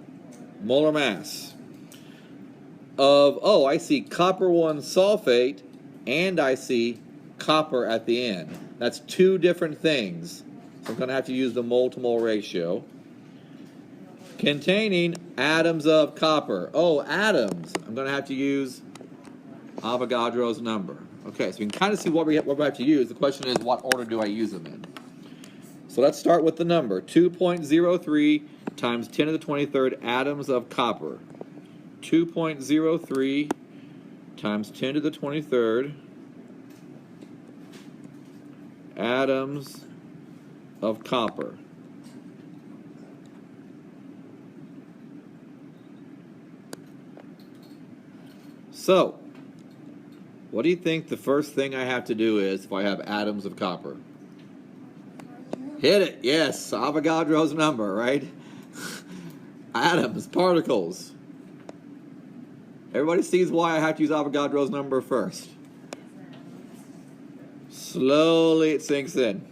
Molar mass. Of, I see copper 1 sulfate, and I see copper at the end. That's two different things. So I'm going to have to use the mole-to-mole ratio. Containing atoms of copper. Oh, atoms. I'm going to have to use Avogadro's number. Okay, so you can kind of see what we have to use. The question is, what order do I use them in? So let's start with the number. 2.03 times 10 to the 23rd atoms of copper. 2.03 times 10 to the 23rd atoms of copper. So, what do you think the first thing I have to do is if I have atoms of copper? Hit it, yes, Avogadro's number, right? Atoms, particles. Everybody sees why I have to use Avogadro's number first. Slowly it sinks in.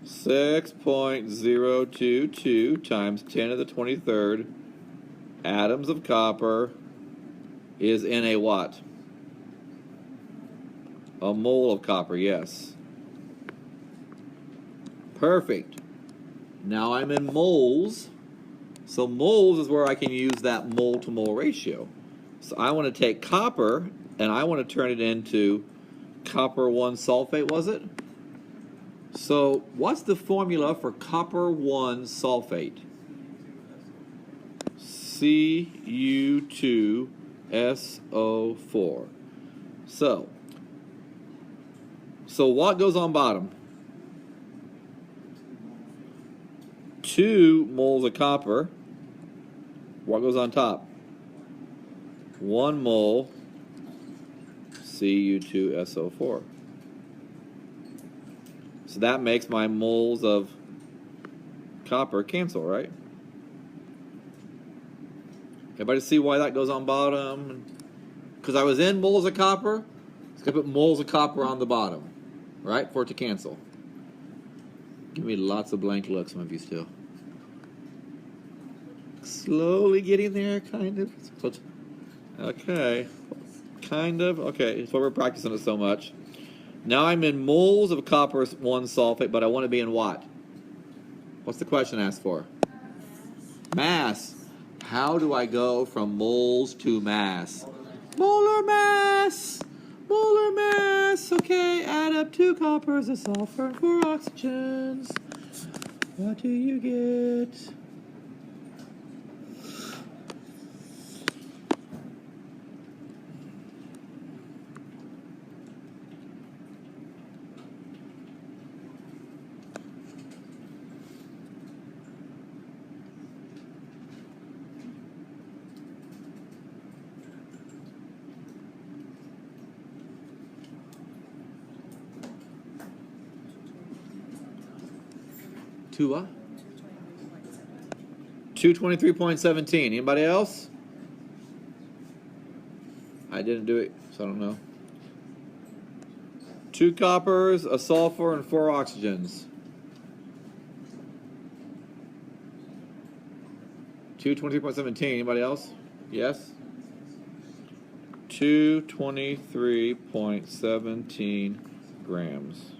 6.022 times 10 to the 23rd atoms of copper is in a what? A mole of copper, yes. Perfect. Now I'm in moles. So moles is where I can use that mole-to-mole ratio. So I want to take copper, and I want to turn it into copper 1 sulfate, was it? So what's the formula for copper 1 sulfate? Cu2SO4. So what goes on bottom? 2 moles of copper. What goes on top? 1 mole Cu2SO4. So that makes my moles of copper cancel, right? Everybody see why that goes on bottom? Because I was in moles of copper, so I put moles of copper on the bottom, right, for it to cancel. Give me lots of blank looks, some of you still. Slowly getting there, kind of. Okay. Kind of. Okay, that's why we're practicing it so much. Now I'm in moles of copper 1 sulfate, but I want to be in what? What's the question asked for? Mass. How do I go from moles to mass? Molar mass! Molar mass! Okay, add up 2 coppers, a sulfur, and 4 oxygens. What do you get? Two what? 223.17. Anybody else? I didn't do it, so I don't know. 2 coppers, a sulfur, and 4 oxygens. 223.17. Anybody else? Yes? 223.17 grams.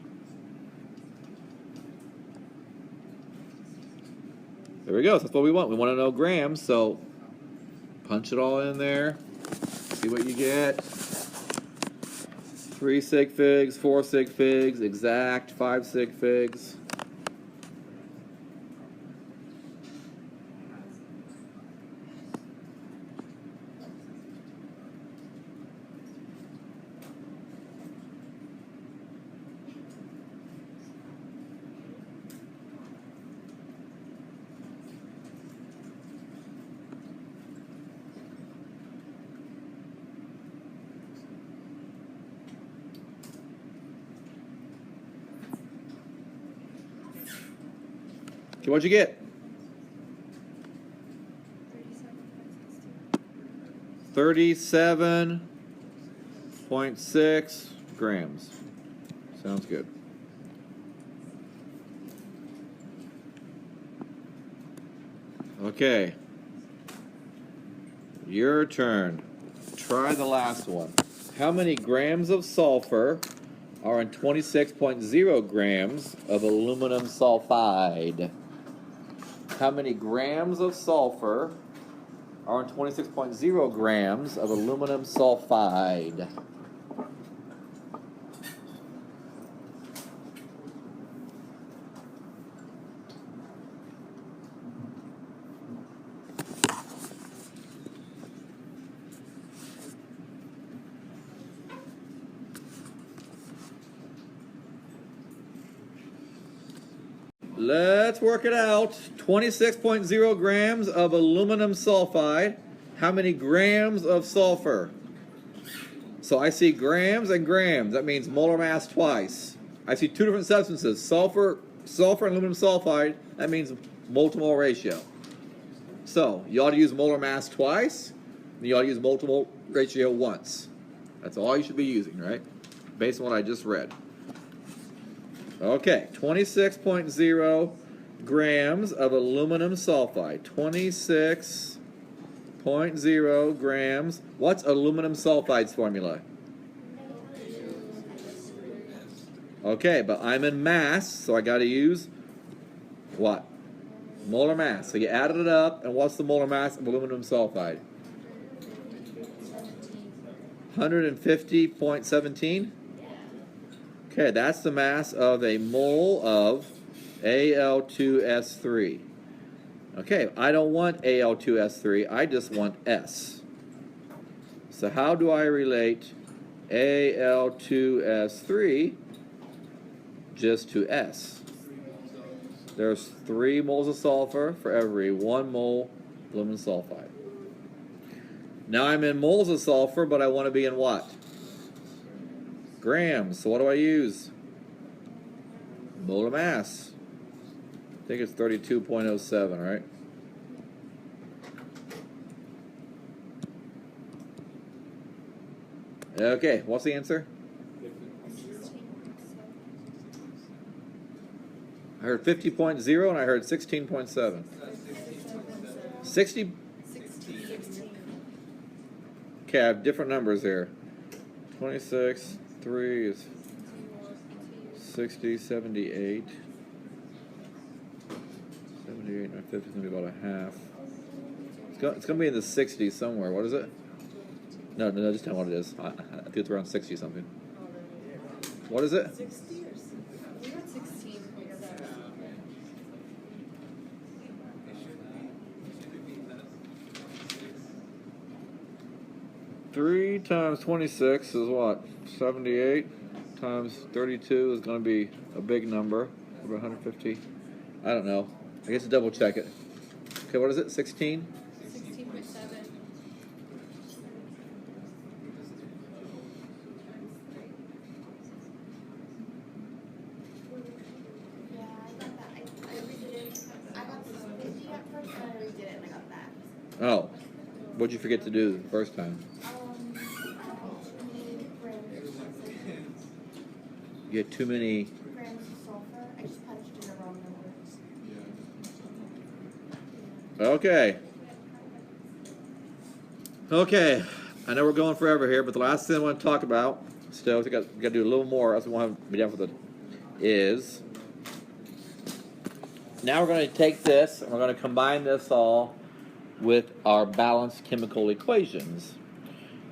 There we go. That's what we want. We want to know grams, so punch it all in there. See what you get. 3 sig figs, 4 sig figs, exact, 5 sig figs. Okay, what'd you get? 37.6 grams. Sounds good. Okay. Your turn. Try the last one. How many grams of sulfur are in 26.0 grams of aluminum sulfide? How many grams of sulfur are in 26.0 grams of aluminum sulfide? Let's work it out. 26.0 grams of aluminum sulfide. How many grams of sulfur? So I see grams and grams. That means molar mass twice. I see 2 different substances. Sulfur and aluminum sulfide. That means multimole ratio. So you ought to use molar mass twice. And you ought to use multimole ratio once. That's all you should be using, right? Based on what I just read. Okay, 26.0 grams of aluminum sulfide. 26.0 grams. What's aluminum sulfide's formula? Okay, but I'm in mass, so I got to use what? Molar mass. So you added it up, and what's the molar mass of aluminum sulfide? 150.17? Okay, that's the mass of a mole of Al2S3. Okay, I don't want Al2S3, I just want S. So how do I relate Al2S3 just to S? There's 3 moles of sulfur for every 1 mole aluminum sulfide. Now I'm in moles of sulfur, but I want to be in what? Grams. So what do I use? Molar mass. I think it's 32.07, right? Okay, what's the answer? I heard 50.0 and I heard 16.7. 60? Okay, I have different numbers here. 26, 3 is 60, 78. 78 and 50 is going to be about a half. It's going to be in the 60s somewhere. What is it? No, just tell me what it is. I think it's around 60 something. What is it? 60 or 60? We got 16. 3 times 26 is what? 78 times 32 is going to be a big number. Over 150. I don't know. I guess double check it. Okay, what is it? 16? 16.7. Yeah, I got that. I redid it. I got the 50 at first, and I redid it Oh, what'd you forget to do the first time? You had too many. Grams of sulfur. I just punched in the wrong numbers. Okay. Okay. I know we're going forever here, but the last thing I want to talk about, still, we got to do a little more, else we won't be done with it, is now we're going to take this and we're going to combine this all with our balanced chemical equations.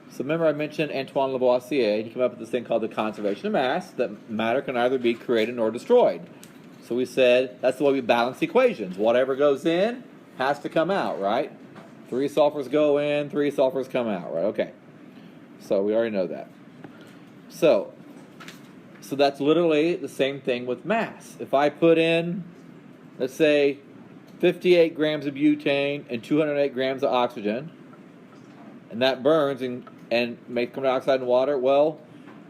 So remember I mentioned Antoine Lavoisier. He came up with this thing called the conservation of mass, that matter can either be created or destroyed. So we said that's the way we balance equations. Whatever goes in has to come out, right? 3 sulfurs go in, 3 sulfurs come out, right? Okay. So we already know that. So that's literally the same thing with mass. If I put in, let's say, 58 grams of butane and 208 grams of oxygen, and that burns and makes carbon dioxide and water, well,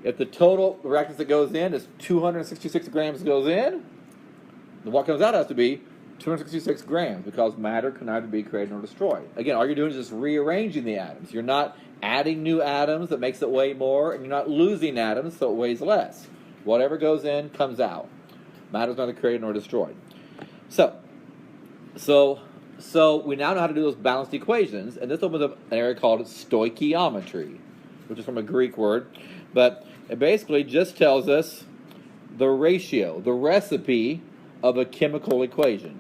if the total reactants that goes in is 266 grams goes in, then what comes out has to be 266 grams, because matter can either be created or destroyed. Again, all you're doing is just rearranging the atoms. You're not adding new atoms that makes it weigh more, and you're not losing atoms so it weighs less. Whatever goes in comes out. Matter is neither created nor destroyed. So we now know how to do those balanced equations, and this opens up an area called stoichiometry, which is from a Greek word, but it basically just tells us the ratio, the recipe of a chemical equation.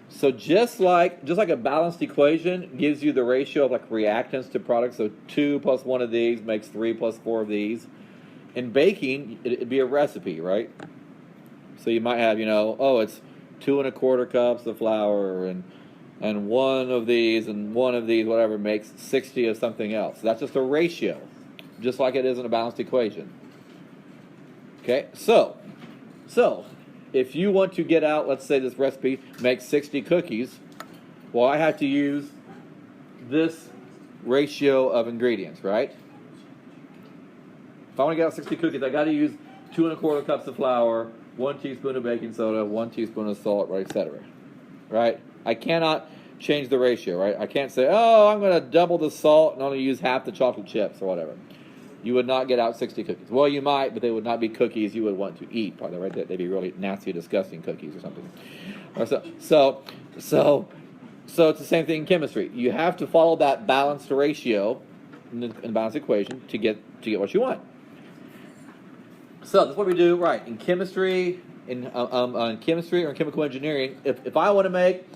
So just like a balanced equation gives you the ratio of like reactants to products, so 2 plus 1 of these makes 3 plus 4 of these. In baking, it'd be a recipe, right? So you might have, it's 2 1/4 cups of flour and 1 of these and 1 of these, whatever, makes 60 of something else. That's just a ratio, just like it is in a balanced equation. Okay, so if you want to get out, let's say this recipe makes 60 cookies, well, I have to use this ratio of ingredients, right? If I want to get out 60 cookies, I got to use 2 1/4 cups of flour, 1 teaspoon of baking soda, 1 teaspoon of salt, right, etc. Right? I cannot change the ratio, right? I can't say, I'm going to double the salt and only use half the chocolate chips or whatever. You would not get out 60 cookies. Well, you might, but they would not be cookies you would want to eat, probably, right? They'd be really nasty, disgusting cookies or something. So it's the same thing in chemistry. You have to follow that balanced ratio in the balanced equation to get what you want. So that's what we do, right? In chemistry, on chemistry or in chemical engineering, if I want to make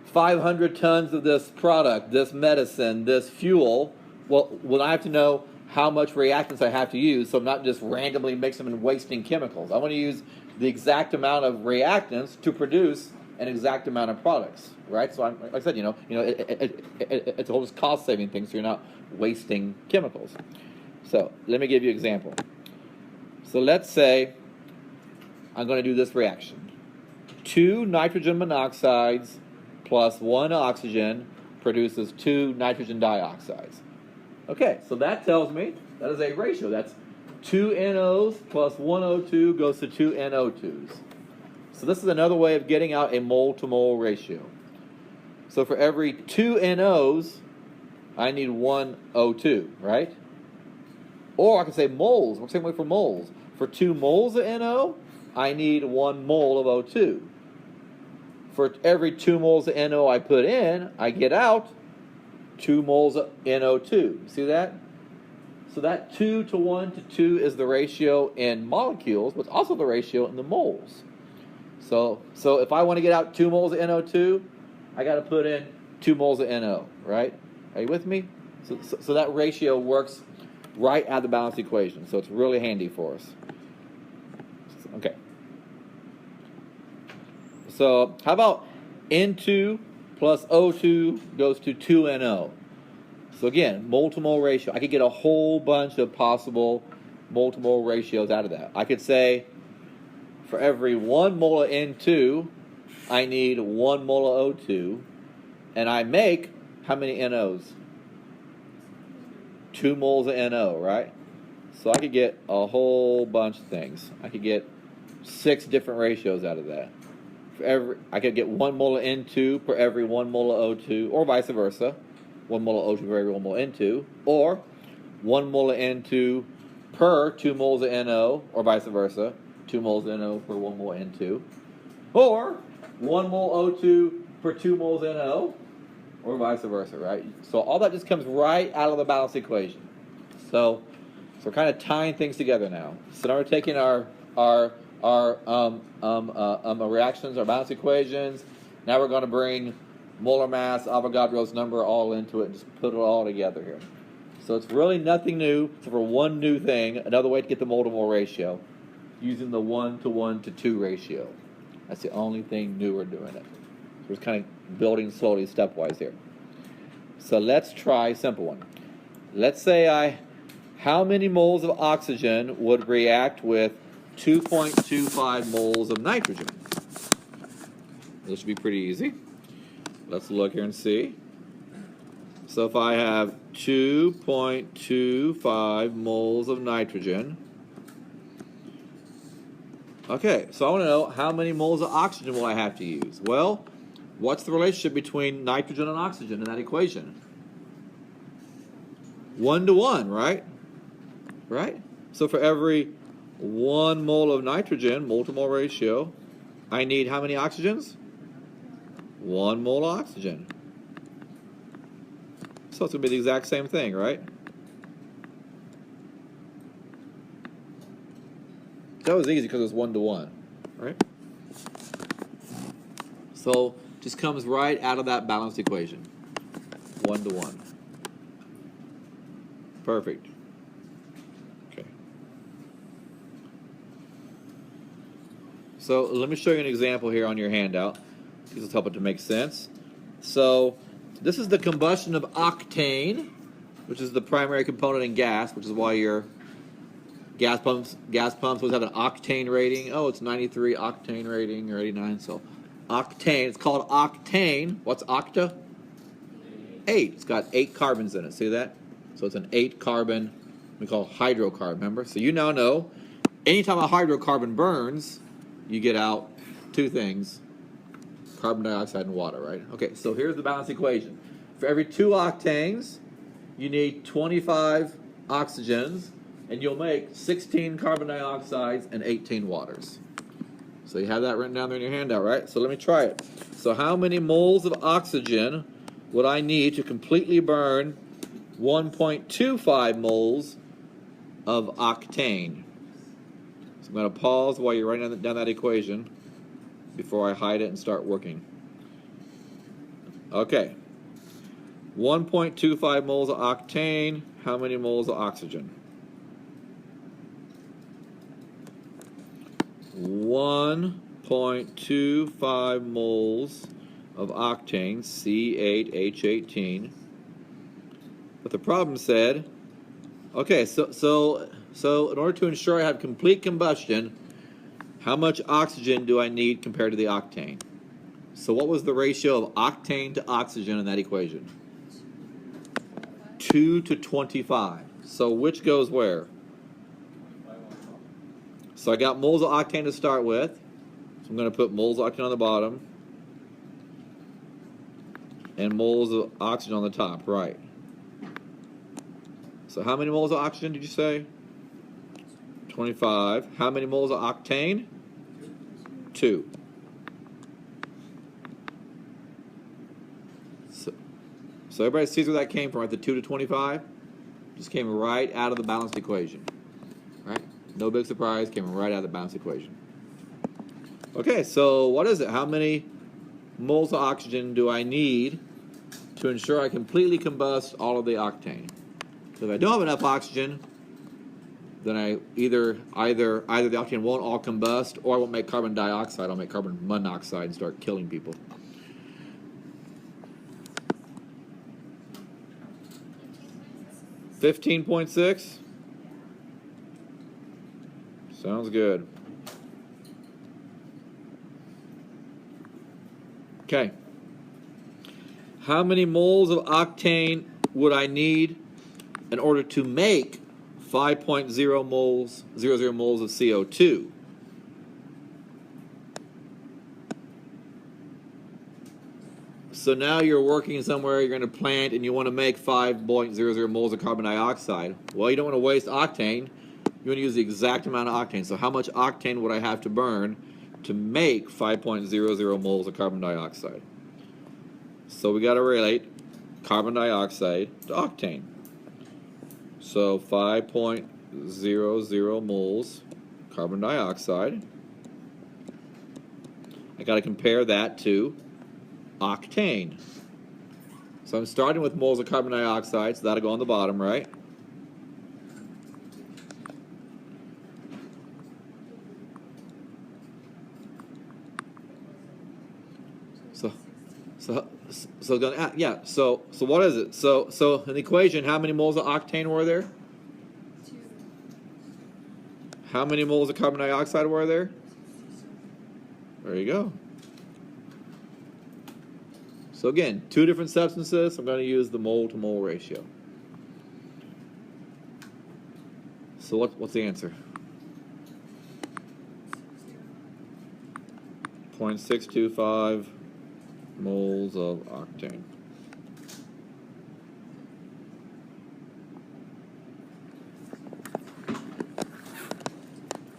500 tons of this product, this medicine, this fuel, well, I have to know how much reactants I have to use, so I'm not just randomly mixing them and wasting chemicals. I want to use the exact amount of reactants to produce an exact amount of products, right? So, like I said, it's a whole cost-saving thing, so you're not wasting chemicals. So let me give you an example. So let's say I'm going to do this reaction. 2 nitrogen monoxides plus 1 oxygen produces 2 nitrogen dioxides. Okay, so that tells me that is a ratio. That's 2 NOs plus 1 O2 goes to 2 NO2s. So this is another way of getting out a mole-to-mole ratio. So for every 2 NOs, I need 1 O2, right? Or I can say moles. Works the same way for moles. For 2 moles of NO, I need 1 mole of O2. For every 2 moles of NO I put in, I get out 2 moles of NO2. See that? So that 2 to 1 to 2 is the ratio in molecules, but it's also the ratio in the moles. So if I want to get out 2 moles of NO2, I got to put in 2 moles of NO, right? Are you with me? So that ratio works right out of the balanced equation. So it's really handy for us. Okay. So how about N2 plus O2 goes to 2NO? So again, mole-to-mole ratio. I could get a whole bunch of possible mole-to-mole ratios out of that. I could say for every 1 mole of N2, I need 1 mole of O2, and I make how many NOs? 2 moles of NO, right? So I could get a whole bunch of things. I could get 6 different ratios out of that. I could get 1 mole of N2 per every 1 mole of O2, or vice versa. 1 mole of O2 per every 1 mole of N2, or 1 mole of N2 per 2 moles of NO, or vice versa. 2 moles of NO per 1 mole of N2, or 1 mole O2 per 2 moles of NO, or vice versa, right? So all that just comes right out of the balanced equation. So we're kind of tying things together now. So now we're taking our reactions, our balanced equations. Now we're going to bring molar mass, Avogadro's number all into it, and just put it all together here. So it's really nothing new, except for one new thing, another way to get the mole to mole ratio, using the 1 to 1 to 2 ratio. That's the only thing new we're doing it. We're just kind of building slowly, stepwise here. So let's try a simple one. Let's say how many moles of oxygen would react with 2.25 moles of nitrogen? This should be pretty easy. Let's look here and see. So if I have 2.25 moles of nitrogen, okay, so I want to know how many moles of oxygen will I have to use? Well, what's the relationship between nitrogen and oxygen in that equation? 1 to 1, right? Right? So for every 1 mole of nitrogen, mole to mole ratio, I need how many oxygens? 1 mole of oxygen. So it's going to be the exact same thing, right? That was easy because it was 1 to 1, right? So just comes right out of that balanced equation. 1 to 1. Perfect. Okay. So let me show you an example here on your handout. This will help it to make sense. So this is the combustion of octane, which is the primary component in gas, which is why your gas pumps always have an octane rating. Oh, it's 93 octane rating or 89. So octane, it's called octane. What's octa? 8. It's got 8 carbons in it. See that? So it's an 8 carbon, we call hydrocarbon, remember? So you now know, anytime a hydrocarbon burns, you get out 2 things, carbon dioxide and water, right? Okay, so here's the balanced equation. For every 2 octanes, you need 25 oxygens, and you'll make 16 carbon dioxides and 18 waters. So you have that written down there in your handout, right? So let me try it. So how many moles of oxygen would I need to completely burn 1.25 moles of octane? So I'm going to pause while you're writing down that equation before I hide it and start working. Okay. 1.25 moles of octane. How many moles of oxygen? 1.25 moles of octane, C8H18. But the problem said, okay, so in order to ensure I have complete combustion, how much oxygen do I need compared to the octane? So what was the ratio of octane to oxygen in that equation? 2 to 25. So which goes where? So I got moles of octane to start with. So I'm going to put moles of octane on the bottom and moles of oxygen on the top, right? So how many moles of oxygen did you say? 25. How many moles of octane? 2. So everybody sees where that came from, right? The 2 to 25 just came right out of the balanced equation, right? No big surprise, came right out of the balanced equation. Okay, so what is it? How many moles of oxygen do I need to ensure I completely combust all of the octane? So if I don't have enough oxygen, then I either the octane won't all combust, or I won't make carbon dioxide. I'll make carbon monoxide and start killing people. $15.6. Sounds good. Okay. How many moles of octane would I need in order to make 5.0 moles, 00 moles of CO2? So now you're working somewhere, you're in a plant, and you want to make 5.00 moles of carbon dioxide. Well, you don't want to waste octane. You want to use the exact amount of octane. So how much octane would I have to burn to make 5.00 moles of carbon dioxide? So we got to relate carbon dioxide to octane. So 5.00 moles carbon dioxide. I got to compare that to octane. So I'm starting with moles of carbon dioxide, so that'll go on the bottom, right? So what is it? So in the equation, how many moles of octane were there? 2. How many moles of carbon dioxide were there? There you go. So again, 2 different substances. I'm going to use the mole to mole ratio. So what's the answer? 0.625 moles of octane.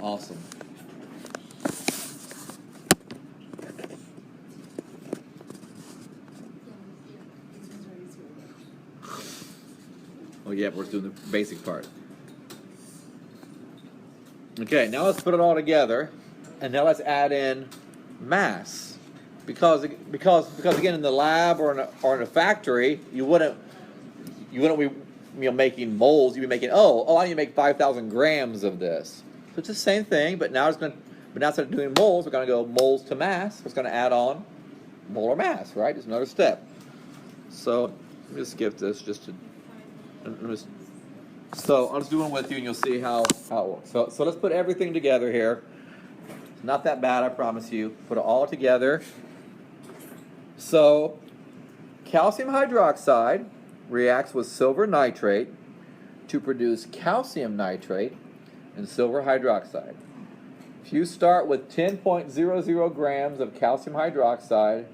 Awesome. Oh yeah, we're doing the basic part. Okay, now let's put it all together, and now let's add in mass. Because again, in the lab or in a factory, you wouldn't be making moles. You'd be making I need to make 5,000 grams of this. So it's the same thing, but now instead of doing moles, we're going to go moles to mass. It's going to add on molar mass, right? It's another step. So let me just skip this just to. So I'll just do one with you, and you'll see how it works. So let's put everything together here. It's not that bad, I promise you. Put it all together. So calcium hydroxide reacts with silver nitrate to produce calcium nitrate and silver hydroxide. If you start with 10.00 grams of calcium hydroxide,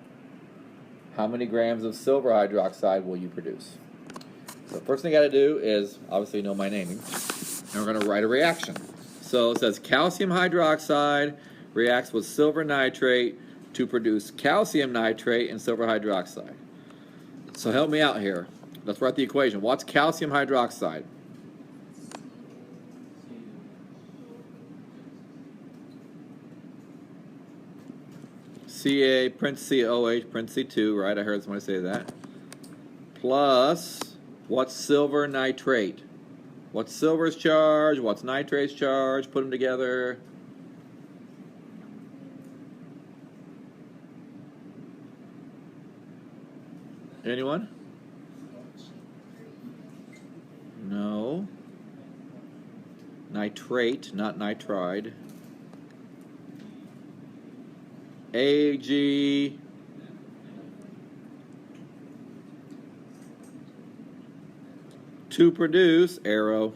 how many grams of silver hydroxide will you produce? So first thing I got to do is obviously know my naming, and we're going to write a reaction. So it says calcium hydroxide reacts with silver nitrate to produce calcium nitrate and silver hydroxide. So help me out here. Let's write the equation. What's calcium hydroxide? Ca parentheses OH parentheses 2, right? I heard somebody say that. Plus, what's silver nitrate? What's silver's charge? What's nitrate's charge? Put them together. Anyone? No. Nitrate, not nitride. Ag. To produce, arrow,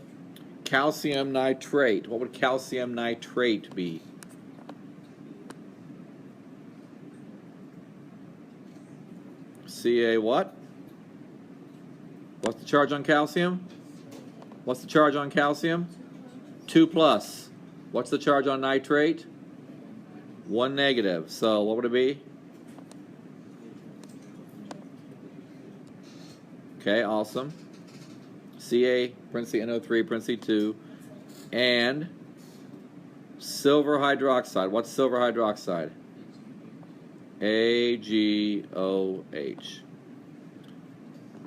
calcium nitrate. What would calcium nitrate be? Ca what? What's the charge on calcium? What's the charge on calcium? 2 plus. What's the charge on nitrate? 1 negative. So what would it be? Okay, awesome. Ca, parentheses NO3, parentheses 2, and silver hydroxide. What's silver hydroxide? AgOH.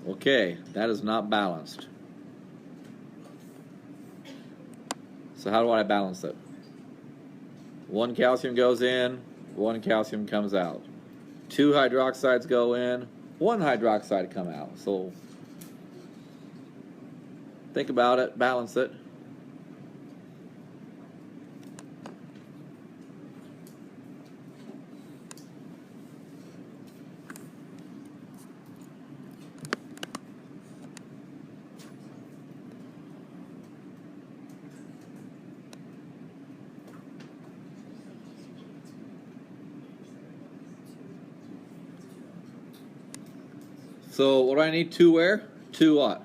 Okay, that is not balanced. So how do I balance it? 1 calcium goes in, 1 calcium comes out. 2 hydroxides go in, 1 hydroxide come out. So think about it, balance it. So what do I need? 2 where? 2 what?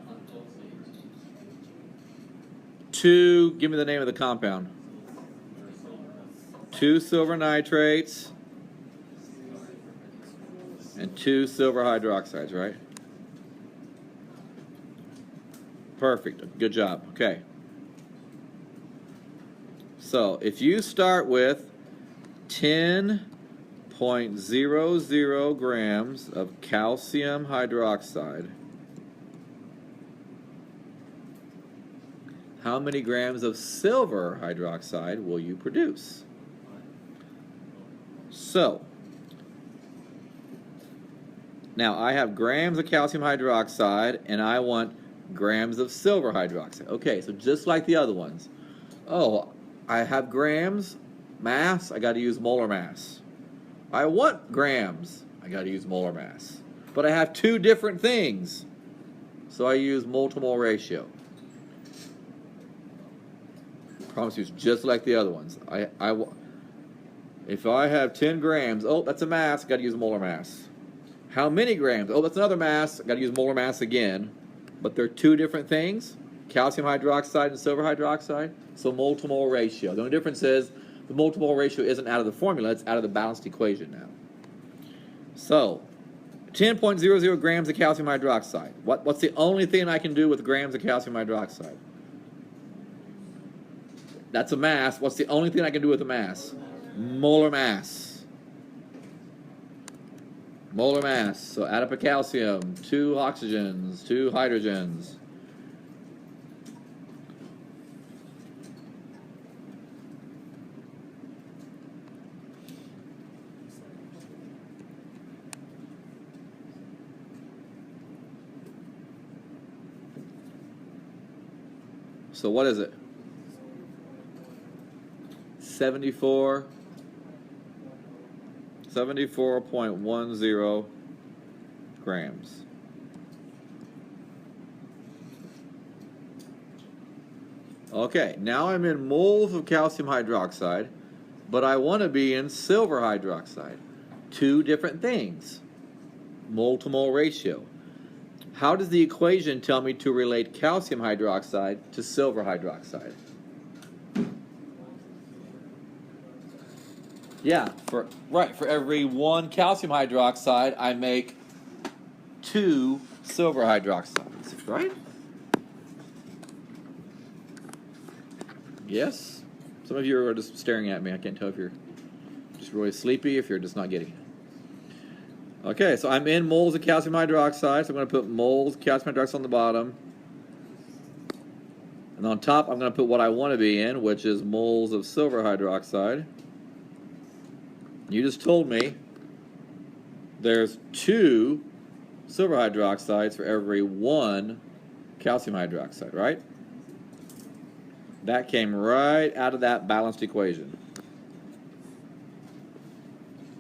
2, give me the name of the compound. 2 silver nitrates and 2 silver hydroxides, right? Perfect. Good job. Okay. So if you start with 10.00 grams of calcium hydroxide, how many grams of silver hydroxide will you produce? So, now I have grams of calcium hydroxide and I want grams of silver hydroxide. Okay, so just like the other ones. Oh, I have grams, mass, I got to use molar mass. I want grams, I got to use molar mass. But I have 2 different things, so I use mole to mole ratio. Promise you, it's just like the other ones. If I have 10 grams, oh, that's a mass, got to use molar mass. How many grams? Oh, that's another mass, got to use molar mass again. But they're 2 different things, calcium hydroxide and silver hydroxide, so mole to mole ratio. The only difference is the mole to mole ratio isn't out of the formula, it's out of the balanced equation now. So, 10.00 grams of calcium hydroxide. What's the only thing I can do with grams of calcium hydroxide? That's a mass. What's the only thing I can do with a mass? Molar mass. Molar mass. So add up a calcium, 2 oxygens, 2 hydrogens. So what is it? 74.10 grams. Okay, now I'm in moles of calcium hydroxide, but I want to be in silver hydroxide. 2 different things. Mole to mole ratio. How does the equation tell me to relate calcium hydroxide to silver hydroxide? Yeah, for every 1 calcium hydroxide, I make 2 silver hydroxides, right? Yes? Some of you are just staring at me. I can't tell if you're just really sleepy, if you're just not getting it. Okay, so I'm in moles of calcium hydroxide, so I'm going to put moles of calcium hydroxide on the bottom. And on top, I'm going to put what I want to be in, which is moles of silver hydroxide. You just told me there's 2 silver hydroxides for every 1 calcium hydroxide, right? That came right out of that balanced equation.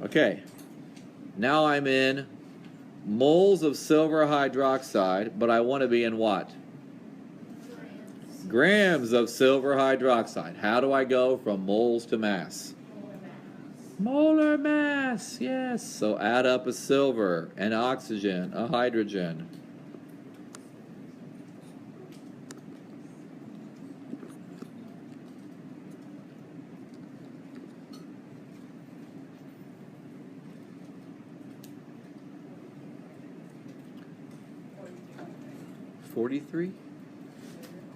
Okay, now I'm in moles of silver hydroxide, but I want to be in what? Grams of silver hydroxide. How do I go from moles to mass? Molar mass, yes. So add up a silver, an oxygen, a hydrogen. $43?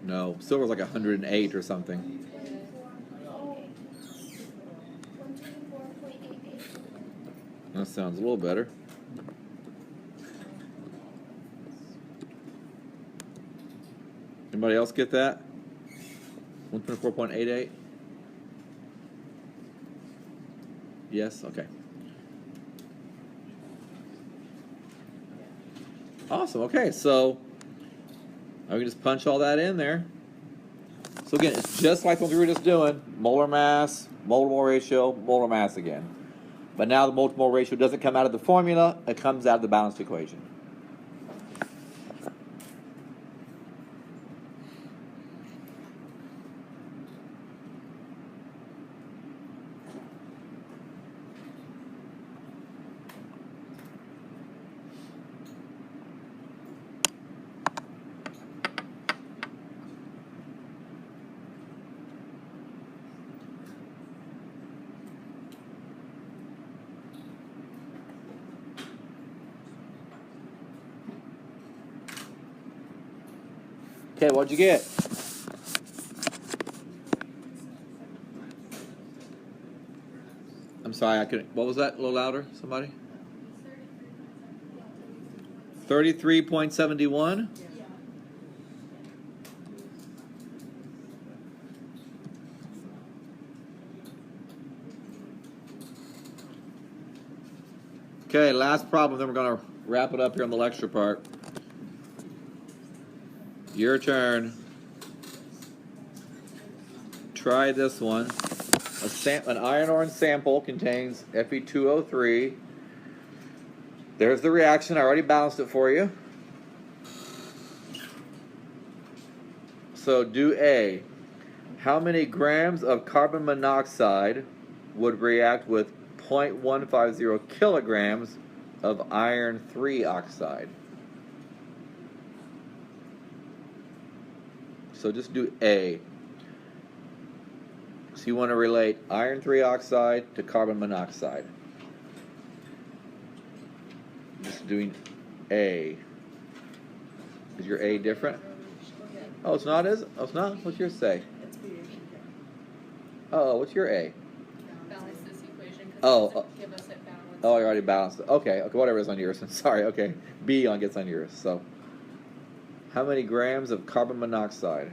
No, silver's like 108 or something. That sounds a little better. Anybody else get that? 124.88? Yes? Okay. Awesome. Okay, so I can just punch all that in there. So again, it's just like what we were just doing. Molar mass, molar mole ratio, molar mass again. But now the mole to mole ratio doesn't come out of the formula, it comes out of the balanced equation. Okay, what'd you get? I'm sorry, I couldn't. What was that? A little louder, somebody? 33.71? Okay, last problem, then we're going to wrap it up here on the lecture part. Your turn. Try this one. An iron ore sample contains Fe2O3. There's the reaction. I already balanced it for you. So do A. How many grams of carbon monoxide would react with 0.150 kilograms of iron 3 oxide? So just do A. So you want to relate iron 3 oxide to carbon monoxide. Just doing A. Is your A different? Oh, it's not, is it? Oh, it's not? What's yours say? Oh, what's your A? Balance this equation because Oh, it doesn't give us it balanced. Oh, I already balanced it. Okay, whatever is on yours. Sorry, okay. B gets on yours. So, how many grams of carbon monoxide?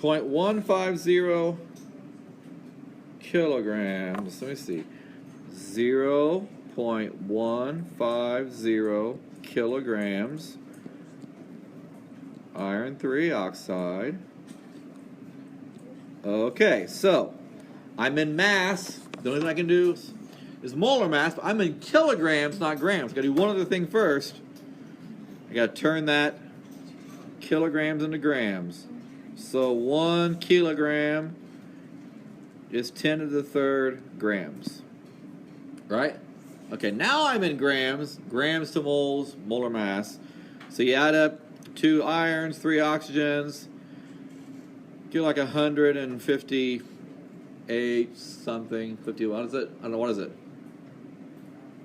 .150 kilograms. Let me see. 0.150 kilograms iron 3 oxide. Okay, so I'm in mass. The only thing I can do is molar mass, but I'm in kilograms, not grams. I gotta do one other thing first. I gotta turn that kilograms into grams. So 1 kilogram is 10 to the third grams. Right? Okay, now I'm in grams. Grams to moles, molar mass. So you add up 2 irons, 3 oxygens. Get like 158 something. 50, what is it? I don't know, what is it?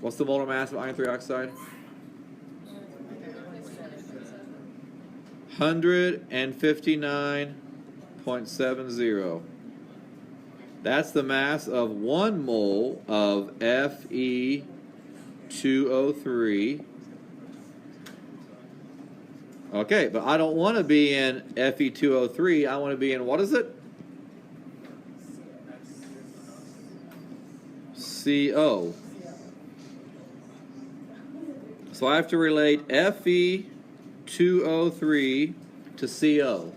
What's the molar mass of iron 3 oxide? 159.70. That's the mass of 1 mole of Fe2O3. Okay, but I don't want to be in Fe2O3. I want to be in, what is it? CO. So I have to relate Fe2O3 to CO.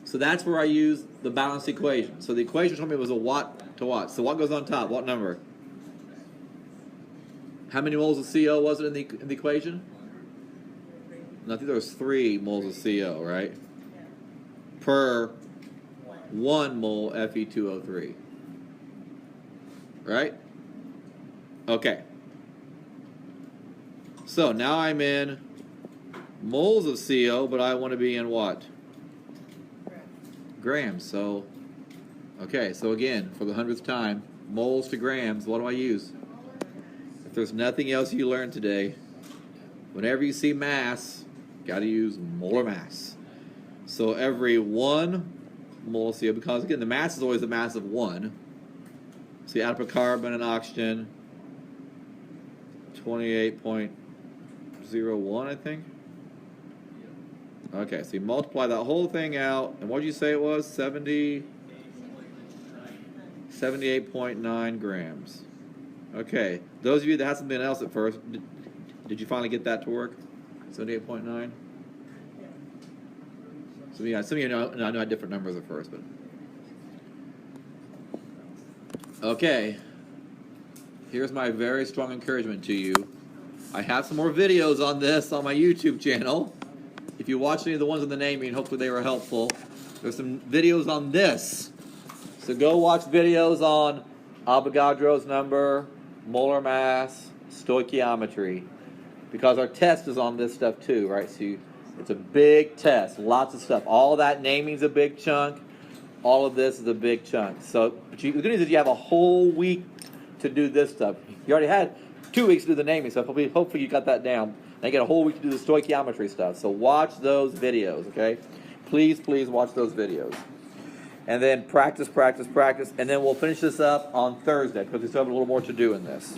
So that's where I use the balanced equation. So the equation told me it was a watt to watt. So what goes on top? What number? How many moles of CO was it in the equation? I think there was 3 moles of CO, right? Per 1 mole Fe2O3. Right? Okay. So now I'm in moles of CO, but I want to be in what? Grams. So, okay, so again, for the 100th time, moles to grams, what do I use? If there's nothing else you learned today, whenever you see mass, got to use molar mass. So every 1 mole of CO, because again, the mass is always the mass of 1. So you add up a carbon and oxygen, 28.01, I think. Okay, so you multiply that whole thing out, and what did you say it was? 78.9 grams. Okay, those of you that had something else at first, did you finally get that to work? 78.9? Some of you know, I had different numbers at first, but... Okay, here's my very strong encouragement to you. I have some more videos on this on my YouTube channel. If you watch any of the ones in the naming, hopefully they were helpful. There's some videos on this. So go watch videos on Avogadro's number, molar mass, stoichiometry. Because our test is on this stuff too, right? So it's a big test, lots of stuff. All that naming's a big chunk. All of this is a big chunk. So the good news is you have a whole week to do this stuff. You already had 2 weeks to do the naming stuff. Hopefully you got that down. Now you get a whole week to do the stoichiometry stuff. So watch those videos, okay? Please watch those videos. And then practice. And then we'll finish this up on Thursday because we still have a little more to do in this.